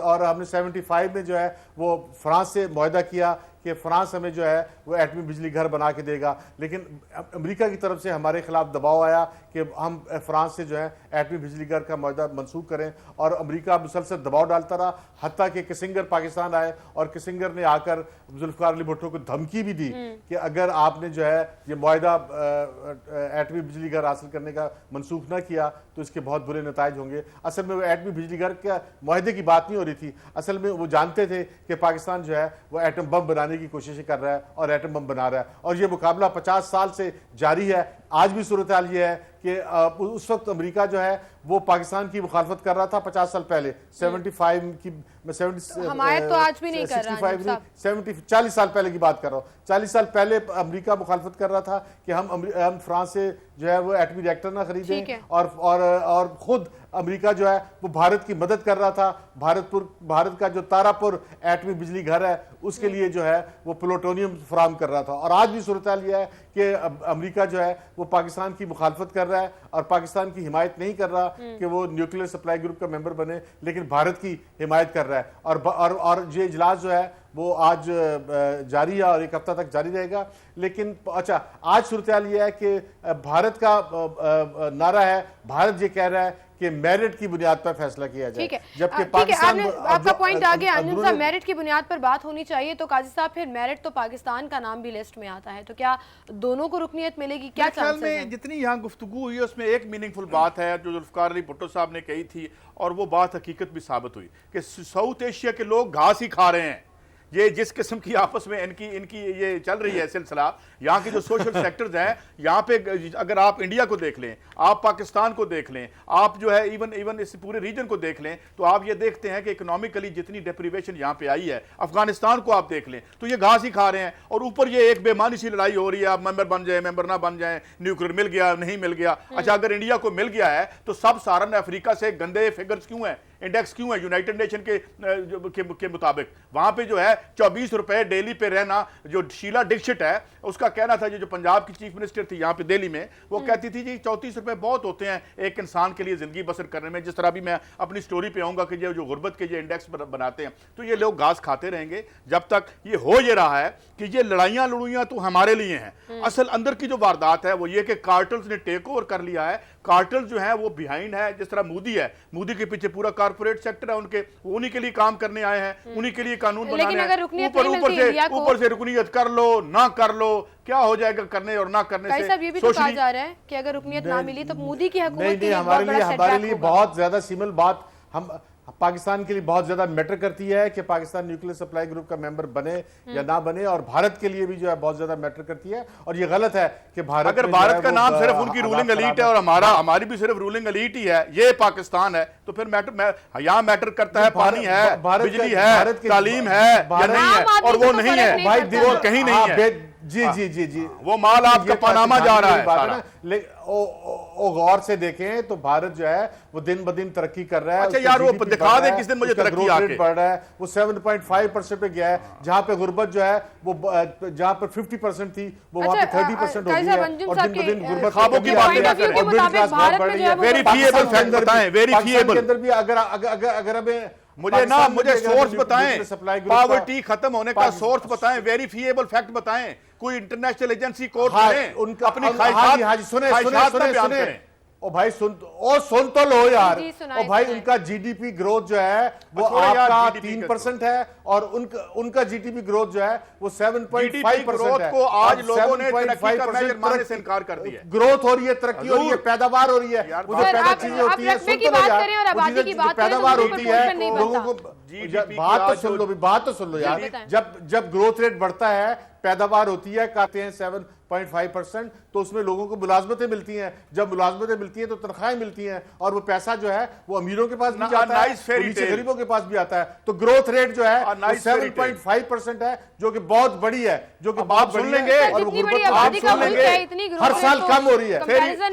और हमने 75 में जो है वो फ्रांस से मुआहदा किया कि फ्रांस हमें जो है वो एटमी बिजली घर बना के देगा। लेकिन अमेरिका की तरफ से हमारे खिलाफ दबाव आया कि हम फ्रांस से जो है एटमी बिजली घर का मुआहदा मंसूख करें, और अमेरिका मुसलसल दबाव डालता रहा, हत्ता कि किसिंगर पाकिस्तान आए और किसिंगर ने आकर जुल्फकार अली भुट्टो को धमकी भी दी कि अगर आपने जो है ये मुआहदा एटमी बिजली घर हासिल करने का मंसूख न किया तो इसके बहुत बुरे नताइज होंगे। असल में वो एटमी बिजली घर के मुआहदे की बात नहीं हो रही थी, असल में वो जानते थे कि पाकिस्तान जो है वो एटम बम बनाने की कोशिश कर रहा है और एटम बम बना रहा है, और ये मुकाबला 50 साल से जारी है। आज भी सूरत हाल ये है कि उस वक्त अमेरिका जो है वो पाकिस्तान की मुखालफत कर रहा था 50 साल पहले, 75 की, हमायत तो आज भी नहीं कर रहा, 40 साल पहले की बात कर रहा हूँ। 40 साल पहले अमेरिका मुखालफत कर रहा था कि हम फ्रांस से जो है वो एटमी रिएक्टर ना खरीदें, और खुद अमेरिका जो है वो भारत की मदद कर रहा था। भारत का जो तारापुर एटमी बिजली घर है उसके लिए जो है वो प्लूटोनियम फराहम कर रहा था। और आज भी सूरत हाल यह है कि अमेरिका जो है वो पाकिस्तान की मुखालफत कर रहा है और पाकिस्तान की हिमायत नहीं कर रहा कि वो न्यूक्लियर सप्लाई ग्रुप का मेंबर बने, लेकिन भारत की हिमायत कर रहा है। और ये इजलास जो है वो आज जारी है और एक हफ्ता तक जारी रहेगा। लेकिन अच्छा, आज सूरत हाल यह है कि भारत का नारा है, भारत ये कह रहा है कि मेरिट की बुनियाद पर फैसला किया जाए, जबकि पाकिस्तान, आपका पॉइंट आ गया अंजुम साहब, मेरिट की बुनियाद पर बात होनी चाहिए। तो काजी साहब फिर मेरिट तो पाकिस्तान का नाम भी लिस्ट में आता है, तो क्या दोनों को रुकनियत मिलेगी? क्या चांसेस हैं? जितनी यहाँ गुफ्तगू हुई है उसमें एक मीनिंगफुल बात है जो जुल्फकार अली भुट्टो साहब ने कही थी, और वो बात हकीकत भी साबित हुई कि साउथ एशिया के लोग घास ही खा रहे हैं। ये जिस किस्म की आपस में इनकी ये चल रही है सिलसिला, यहाँ के जो सोशल सेक्टर्स हैं, यहाँ पे अगर आप इंडिया को देख लें, आप पाकिस्तान को देख लें, आप जो है इवन इस पूरे रीजन को देख लें, तो आप ये देखते हैं कि इकोनॉमिकली जितनी डेप्रीवेशन यहाँ पे आई है, अफगानिस्तान को आप देख लें तो ये घास ही खा रहे हैं। और ऊपर ये एक बेमानी सी लड़ाई हो रही है, आप मेंबर बन जाए, मेंबर ना बन जाए, न्यूक्लियर मिल गया नहीं मिल गया। अच्छा, अगर इंडिया को मिल गया है तो सब सारण अफ्रीका से गंदे फिगर्स क्यों हैं, इंडेक्स क्यों है यूनाइटेड नेशन के मुताबिक? वहां पे जो है 24 रुपए डेली पे रहना, जो शीला दीक्षित है उसका कहना था, जो पंजाब की चीफ मिनिस्टर थी यहाँ पे दिल्ली में, वो कहती थी जी 34 रुपए बहुत होते हैं एक इंसान के लिए जिंदगी बसर करने में। जिस तरह भी मैं अपनी स्टोरी पे आऊंगा कि जो गुर्बत के ये इंडेक्स बनाते हैं, तो ये लोग घास खाते रहेंगे जब तक ये हो ये रहा है कि ये लड़ाइयां तो हमारे लिए हैं। असल अंदर की जो वारदात है वो ये कि कार्टल्स ने टेक ओवर कर लिया है। कार्टल जो है वो बिहाइंड है, जिस तरह मोदी है, मोदी के पीछे पूरा कारपोरेट सेक्टर है उनके, उन्हीं के लिए काम करने आए हैं, उन्हीं के लिए कानून बनाने हैं। ऊपर से रुकनियत कर लो ना कर लो, क्या हो जाएगा करने और ना करने से? ये भी तो कहा जा रहा है कि अगर रुकनियत ना मिली तो मोदी की हुकूमत के लिए हमारे लिए बहुत ज्यादा सिमिल बात, हम पाकिस्तान के लिए बहुत ज्यादा मैटर करती है कि पाकिस्तान न्यूक्लियर सप्लाई ग्रुप का मेंबर बने या ना बने, और भारत के लिए भी जो है बहुत ज्यादा मैटर करती है। और ये गलत है कि भारत, अगर भारत का नाम सिर्फ उनकी रूलिंग एलीट है और हमारी भी सिर्फ रूलिंग एलीट ही है, ये पाकिस्तान है, तो फिर यहाँ मैटर करता है पानी है, बिजली है, तालीम है या नहीं है, और वो नहीं है, वो कहीं नहीं है। जी, वो माल आपका पनामा जा रहा है। गौर से देखें तो भारत जो है वो दिन ब दिन तरक्की कर रहा है। अच्छा यार, वो दिखा दे किस दिन मुझे तरक्की आके बढ़ रहा है, वो 7.5% पे गया है, जहां पे गुर्बत जो है वो जहां पर 50% थी वो वहां पे 30% हो गई है, और दिन ब दिन गुर्बत ख्वाबों की बात और मिडिल क्लास बहुत बढ़ रही है। वेरीफिएबल फैक्ट बताएं, वेरीफिएबल के अंदर भी अगर हमें मुझे सोर्स बताएं, पॉवर्टी खत्म होने का सोर्स बताएं, वेरीफिएबल फैक्ट बताएं, कोई इंटरनेशनल एजेंसी कोर्ट करें, उनका अपनी सुने ओ भाई सुन तो लो यार। ओ भाई उनका जीडीपी ग्रोथ जो है वो आपका 3% है, और उनका जीडीपी ग्रोथ जो है वो 7.5% है। को आज लोगों ने तरक्की का मेजर मानने से इनकार कर दिया। ग्रोथ हो रही है, तरक्की हो रही है, पैदावार हो रही है, वो जो पैदा चीजें होती है, सुन तो लो यार, पैदावार होती है लोगों को, बात तो सुन लो यार। जब ग्रोथ रेट बढ़ता है, पैदावार होती है, कहते हैं 7.5%, تو اس میں لوگوں کو ملازمتیں ملتی ہیں. جب ملازمتیں ملتی ہیں تو تنخواہیں ملتی ہیں, اور وہ پیسہ جو ہے وہ امیروں کے پاس بھی جاتا ہے, نیچے غریبوں کے پاس بھی آتا ہے. تو گروتھ ریٹ جو ہے 7.5% ہے, جو کہ بہت بڑی ہے, جو کہ بہت سن لیں گے, اور غربت ہر سال کم ہو رہی ہے,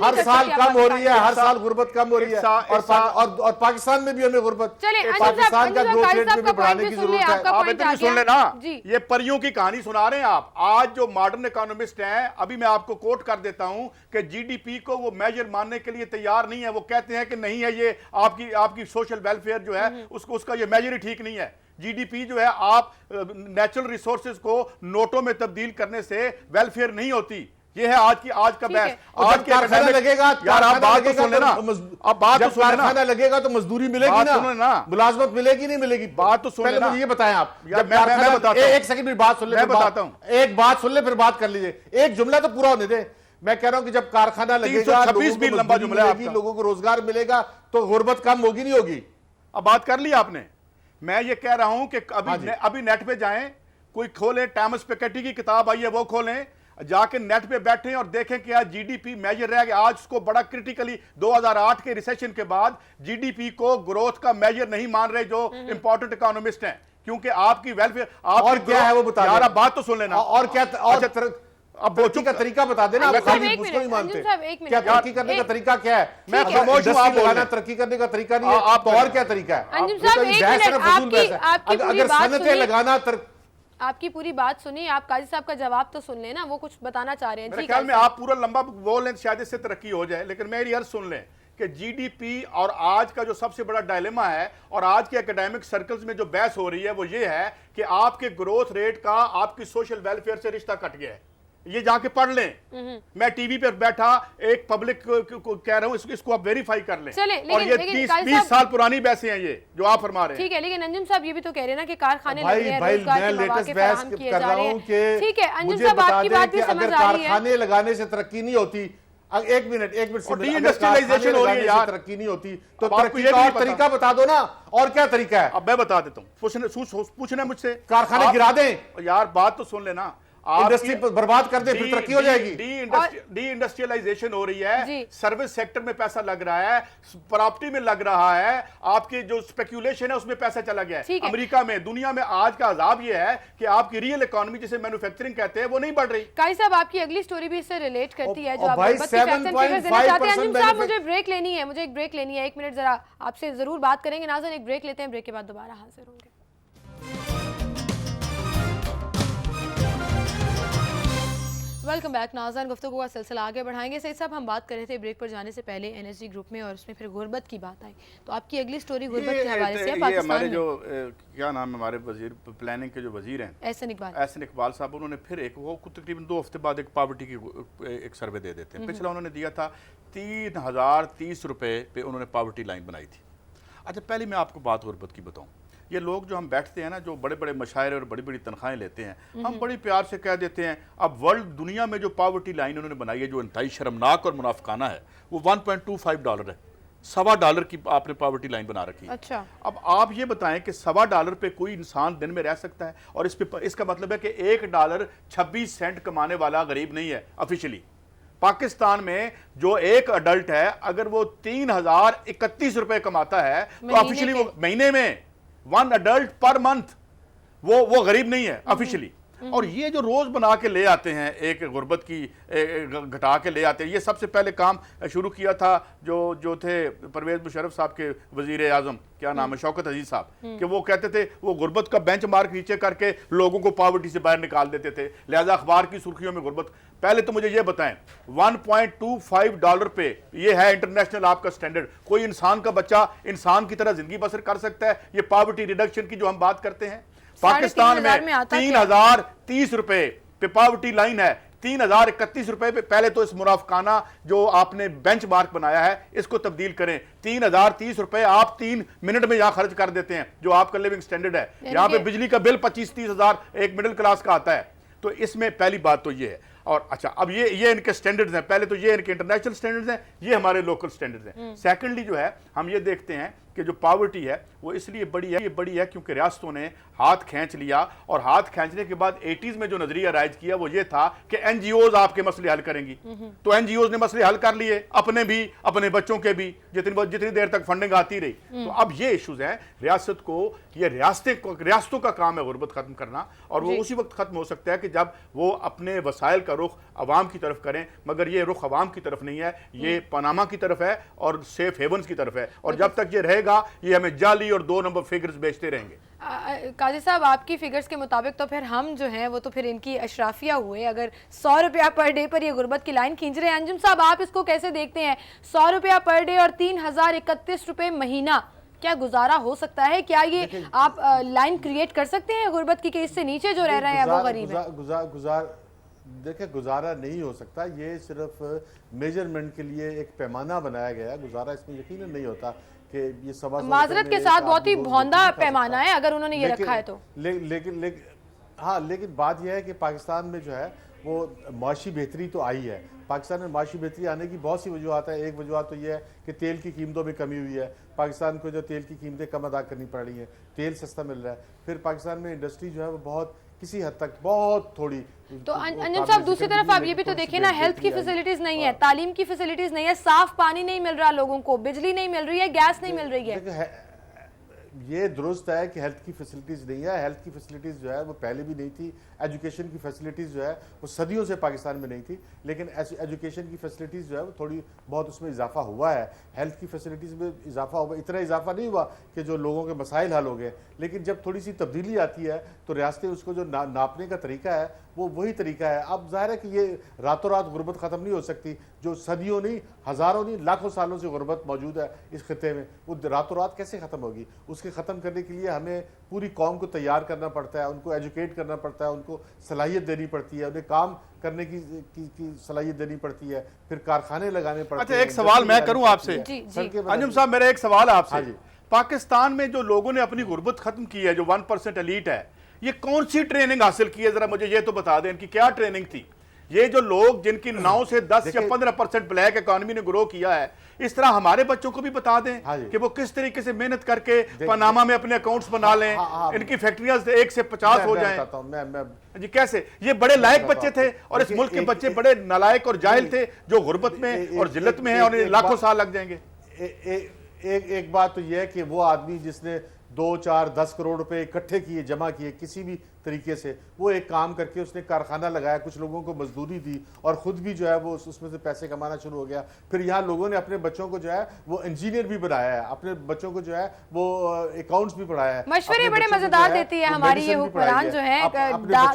ہر سال کم ہو رہی ہے, ہر سال غربت کم ہو رہی ہے, اور پاکستان میں بھی ہمیں غربت, پاکستان کا گروتھ ریٹ بھی بڑھانے کی ضرورت ہے. آپ اتنی سن لینا, یہ پریوں کی کہانی سنا رہے ہیں آپ. آج جو ماڈرن اکانومسٹ ہیں, ابھی میں آپ کو کوٹ کر دیتا ہوں کہ جی ڈی پی کو وہ میجر ماننے کے لیے تیار نہیں ہے. وہ کہتے ہیں کہ نہیں ہے, یہ آپ کی سوشل ویلفیئر جو ہے اس کا یہ میجر ہی ٹھیک نہیں ہے. جی ڈی پی جو ہے, آپ نیچرل ریسورسز کو نوٹوں میں تبدیل کرنے سے ویلفیئر نہیں ہوتی. یہ ہے آج کا بحث. آج کارخانہ لگے گا, یار آپ بات تو سن لینا, اب بات تو سن لینا. کارخانہ لگے گا تو مزدوری ملے گی نا, ملازمت ملے گی نہیں ملے گی, بات تو سن لینا. مجھے یہ بتائیں آپ, میں بتاتا ہوں, ایک سیکنڈ بھی بات سن لیں, میں بتاتا ہوں, ایک بات سن لیں پھر بات کر لیجئے, ایک جملہ تو پورا ہونے دیں. میں کہہ رہا ہوں کہ جب کارخانہ لگے گا, لوگوں کو روزگار ملے گا, تو غربت کم ہوگی نہیں ہوگی. اب بات کر لی آپ نے. میں یہ کہہ رہا ہوں کہ ابھی نیٹ پہ جائیں, کوئی کھولیں, ٹامس پیکیٹی کی کتاب آئی ہے وہ کھولیں, جا کے نیٹ پہ بیٹھیں اور دیکھیں کہ آج جی ڈی پی میجر رہ گیا. آج اس کو بڑا کرٹیکلی 2008 کے ریسیشن کے بعد جی ڈی پی کو گروتھ کا میجر نہیں مان رہے جو امپورٹنٹ اکانومسٹ ہیں, کیونکہ آپ کی ویلفیئر, اور کیا ہے وہ بتا یار بات تو سن لینا. اور کیا, اب ترقی کا طریقہ بتا دینا, آپ اس کو نہیں مانتے. کیا ترقی کرنے کا طریقہ کیا ہے؟ میں خاموش ہوں, آپ بولنا. ترقی کرنے کا طریقہ نہیں ہے تو اور کیا طریقہ ہے؟ اگر صنعتیں لگانا, آپ کی پوری بات سنی, آپ قاضی صاحب کا جواب تو سن لیں نا, وہ کچھ بتانا چاہ رہے ہیں. میرے خیال میں آپ پورا لمبا بول لیں, شاید اس سے ترقی ہو جائے, لیکن میری عرض سن لیں کہ جی ڈی پی اور آج کا جو سب سے بڑا ڈائلیما ہے, اور آج کے اکیڈیمک سرکلز میں جو بحث ہو رہی ہے, وہ یہ ہے کہ آپ کے گروتھ ریٹ کا آپ کی سوشل ویلفیئر سے رشتہ کٹ گیا ہے. یہ جا کے پڑھ لیں. میں ٹی وی پر بیٹھا ایک پبلک کو کہہ رہا ہوں, اس کو آپ ویریفائی کر لیں, اور یہ 20 سال پرانی بحثیں ہیں یہ جو آپ فرما رہے ہیں. ٹھیک ہے, لیکن انجم صاحب یہ بھی تو کہہ رہے ہیں نا کہ کارخانے لگ رہے ہیں, روزگار کے مواقع فراہم کیے جا رہے ہیں. ٹھیک ہے انجم صاحب, آپ کی بات بھی سمجھ آ رہی ہے. کارخانے لگانے سے ترقی نہیں ہوتی. ایک منٹ ڈی انڈسٹریلائزیشن ہو رہی ہے یار, ترقی نہیں ہوتی تو ترقی کا اور طریقہ بتا دو نا, اور کیا طریقہ ہے؟ اب میں بتا دیتا ہوں, پوچھنا مجھ سے. کارخانے گرا دیں یار, بات تو سن لینا. انڈسٹری برباد کر دے پھر ترقی ہو جائے گی. ڈی انڈسٹریلائزیشن ہو رہی ہے, سروس سیکٹر میں پیسہ لگ رہا ہے, پراپرٹی میں لگ رہا ہے, آپ کی جو سپیکولیشن ہے اس میں پیسہ چلا گیا ہے. امریکہ میں, دنیا میں آج کا عذاب یہ ہے کہ آپ کی ریئل اکانومی جسے مینوفیکچرنگ کہتے ہیں وہ نہیں بڑھ رہی. قاضی صاحب, آپ کی اگلی سٹوری بھی اس سے ریلیٹ کرتی ہے جو آپ غربت کے فیکٹس اینڈ فگرز دینا چاہتے ہیں. انجم صاحب مجھے بریک لینی ہے, مجھے ایک بریک لینی ہے, ایک منٹ ذرا آپ سے ضرور بات کریں گے. ناظرین ایک بریک لیتے ہیں, بریک کے بعد دوبارہ حاضر ہوں گے. ویلکم بیک ناظرین, گفتگو کا سلسلہ آگے بڑھائیں گے. سعید صاحب, ہم بات کر رہے تھے بریک پر جانے سے پہلے این ایس جی گروپ میں, اور اس میں پھر غربت کی بات آئی, تو آپ کی اگلی سٹوری غربت کے حوالے سے ہے. پاکستان ہمارے جو کیا نام ہے, ہمارے وزیر پلاننگ کے جو وزیر ہیں احسن اقبال صاحب, انہوں نے پھر ایک, وہ تقریباً 2 ہفتے بعد ایک پاورٹی کی ایک سروے دے دیتے ہیں. پچھلا انہوں نے دیا تھا 3030 روپے پہ انہوں نے پاورٹی لائن بنائی تھی. اچھا, پہلے میں آپ کو بات غربت کی بتاؤں. یہ لوگ جو ہم بیٹھتے ہیں نا, جو بڑے بڑے مشاعرے اور بڑی بڑی تنخواہیں لیتے ہیں, ہم بڑی پیار سے کہہ دیتے ہیں اب ورلڈ دنیا میں جو پاورٹی لائن انہوں نے بنائی ہے, جو انتہائی شرمناک اور منافقانہ ہے, وہ $1.25 ہے. $1.25 کی آپ نے پاورٹی لائن بنا رکھی ہے. اچھا, اب آپ یہ بتائیں کہ $1.25 پہ کوئی انسان دن میں رہ سکتا ہے؟ اور اس کا مطلب ہے کہ $1.26 کمانے والا غریب نہیں ہے آفیشلی. پاکستان میں جو ایک اڈلٹ ہے, اگر وہ 3031 روپے کماتا ہے تو آفیشلی وہ مہینے میں 1 adult per month, وہ غریب نہیں ہے آفیشلی. اور یہ جو روز بنا کے لے آتے ہیں, ایک غربت کی گھٹا کے لے آتے ہیں. یہ سب سے پہلے کام شروع کیا تھا جو تھے پرویز مشرف صاحب کے وزیر اعظم, کیا نام ہے, شوکت عزیز صاحب, کہ وہ کہتے تھے وہ غربت کا بینچ مارک نیچے کر کے لوگوں کو پاورٹی سے باہر نکال دیتے تھے, لہذا اخبار کی سرخیوں میں غربت. پہلے تو مجھے یہ بتائیں, $1.25 پہ یہ ہے انٹرنیشنل آپ کا سٹینڈرڈ؟ کوئی انسان کا بچہ انسان کی طرح زندگی بسر کر سکتا ہے؟ یہ پاورٹی ریڈکشن کی جو ہم بات کرتے ہیں, پاکستان میں 3030 روپے پہ پاورٹی لائن ہے. 3031 روپے پہ. پہلے تو اس منافقانہ جو آپ نے بینچ مارک بنایا ہے اس کو تبدیل کریں. 3030 روپے آپ 3 منٹ میں یہاں خرچ کر دیتے ہیں, جو آپ کا لیونگ سٹینڈرڈ ہے. یہاں پہ بجلی کا بل 25-30 ہزار ایک مڈل کلاس کا آتا ہے. تو اس میں پہلی بات تو یہ ہے. اور اچھا, اب یہ ان کے سٹینڈرڈز ہیں. پہلے تو یہ ان کے انٹرنیشنل سٹینڈرڈز ہیں, یہ ہمارے لوکل سٹینڈرڈز ہیں. سیکنڈلی جو ہے, ہم یہ دیکھتے ہیں کہ جو پاورٹی ہے وہ اس لیے بڑی ہے کیونکہ ریاستوں نے ہاتھ کھینچ لیا، اور ہاتھ کھینچنے کے بعد 80s میں جو نظریہ رائج کیا وہ یہ تھا کہ این جی اوز آپ کے مسئلے حل کریں گی. تو این جی اوز نے مسئلے حل کر لیے، اپنے بھی اپنے بچوں کے بھی، جتنی دیر تک فنڈنگ آتی رہی. تو اب یہ ایشوز ہیں ریاست کو، یہ ریاستوں کا کام ہے غربت ختم کرنا، اور وہ اسی وقت ختم ہو سکتا ہے کہ جب وہ اپنے وسائل کا رخ عوام کی طرف کریں. مگر یہ رخ عوام کی طرف نہیں ہے، یہ پاناما کی طرف ہے اور سیف ہیونز کی طرف ہے، اور جب تک یہ رہے گا یہ ہمیں جعلی اور 2 نمبر فگرز بیچتے رہیں گے. قاضی صاحب آپ کی فگرز کے مطابق تو پھر ہم جو ہیں وہ تو پھر ان کی اشرافیہ ہوئے، اگر 100 روپیہ پر ڈے پر یہ غربت کی لائن کھینچ رہے ہیں. انجم صاحب آپ اس کو کیسے دیکھتے ہیں؟ 100 روپیہ پر ڈے اور 3031 روپے مہینہ، کیا گزارا ہو سکتا ہے؟ کیا یہ آپ لائن کریٹ کر سکتے ہیں غربت کی کہ اس سے نیچے جو رہ رہے ہیں وہ غریب ہیں؟ دیکھیں گزارا نہیں ہو سکتا، یہ صرف میجرمنٹ کے لیے ایک پیمانہ بنایا گیا ہے. گزارا اس میں یقیناً نہیں ہوتا کہ یہ سوا معذرت کے ساتھ بہت ہی بھوندا پیمانہ ہے اگر انہوں نے یہ رکھا ہے تو. لیکن بات یہ ہے کہ پاکستان میں جو ہے وہ معاشی بہتری تو آئی ہے. پاکستان میں معاشی بہتری آنے کی بہت سی وجوہات ہیں. ایک وجوہات تو یہ ہے کہ تیل کی قیمتوں میں کمی ہوئی ہے. پاکستان کو جو تیل کی قیمتیں کم ادا کرنی پڑ رہی ہیں، تیل سستا مل رہا ہے. پھر پاکستان میں انڈسٹری جو ہے وہ بہت کسی حد تک بہت تھوڑی. تو انجم صاحب دوسری طرف آپ یہ بھی تو دیکھیں نا، ہیلتھ کی فیسلٹیز نہیں ہے، تعلیم کی فیسلٹیز نہیں ہے، صاف پانی نہیں مل رہا لوگوں کو، بجلی نہیں مل رہی ہے، گیس نہیں مل رہی ہے. یہ درست ہے کہ ہیلتھ کی فیسلٹیز نہیں ہے. ہیلتھ کی فیسلٹیز جو ہے وہ پہلے بھی نہیں تھی. ایجوکیشن کی فیسلٹیز جو ہے وہ صدیوں سے پاکستان میں نہیں تھی، لیکن ایجوکیشن کی فیسلٹیز جو ہے وہ تھوڑی بہت اس میں اضافہ ہوا ہے. ہیلتھ کی فیسلٹیز میں اضافہ ہوا، اتنا اضافہ نہیں ہوا کہ جو لوگوں کے مسائل حل ہو گئے، لیکن جب تھوڑی سی تبدیلی آتی ہے تو ریاستیں اس کو جو ناپنے کا طریقہ ہے وہ وہی طریقہ ہے. اب ظاہر ہے کہ یہ راتوں رات غربت ختم نہیں ہو سکتی. جو صدیوں نہیں، ہزاروں نہیں، لاکھوں سالوں سے غربت موجود ہے اس خطے میں، وہ راتوں رات کیسے ختم ہوگی؟ اس کے ختم کرنے کے لیے ہمیں پوری قوم کو تیار کرنا پڑتا ہے، ان کو ایجوکیٹ کرنا پڑتا ہے، ان کو صلاحیت دینی پڑتی ہے، انہیں کام کرنے کی صلاحیت دینی پڑتی ہے، پھر کارخانے لگانے پڑتے ہیں. اچھا ایک سوال میں کروں آپ سے انجم صاحب، میرا ایک سوال ہے آپ سے. پاکستان میں جو لوگوں نے اپنی غربت ختم کی ہے، جو 1% ایلیٹ ہے، یہ کون سی ٹریننگ حاصل کی ہے؟ ذرا مجھے یہ تو بتا دیں ان کی کیا ٹریننگ تھی. یہ جو لوگ جن کی 9 سے 10 یا 15% بلیک اکانومی نے گرو کیا ہے، اس طرح ہمارے بچوں کو بھی بتا دیں کہ وہ کس طریقے سے محنت کر کے پاناما میں اپنے اکاؤنٹس بنا لیں، ان کی فیکٹریاں 1 سے 50 ہو جائیں. جی کیسے؟ یہ بڑے لائق بچے تھے، اور اس ملک کے بچے بڑے نالائق اور جاہل تھے جو غربت میں اور ذلت میں ہیں، اور لاکھوں سال لگ جائیں گے. ایک بات تو یہ ہے کہ وہ آدمی جس نے 2, 4, 10 کروڑ روپے اکٹھے کیے، جمع کیے کسی بھی طریقے سے، وہ ایک کام کر کے اس نے کارخانہ لگایا، کچھ لوگوں کو مزدوری دی، اور خود بھی جو ہے وہ اس میں سے پیسے کمانا شروع ہو گیا. پھر یہاں لوگوں نے اپنے بچوں کو جو ہے وہ انجینئر بھی بنایا ہے، اپنے بچوں کو جو ہے وہ اکاؤنٹس بھی پڑھایا ہے. مشورے بڑے مزیدار دیتی ہے ہماری یہ حکمران جو ہے.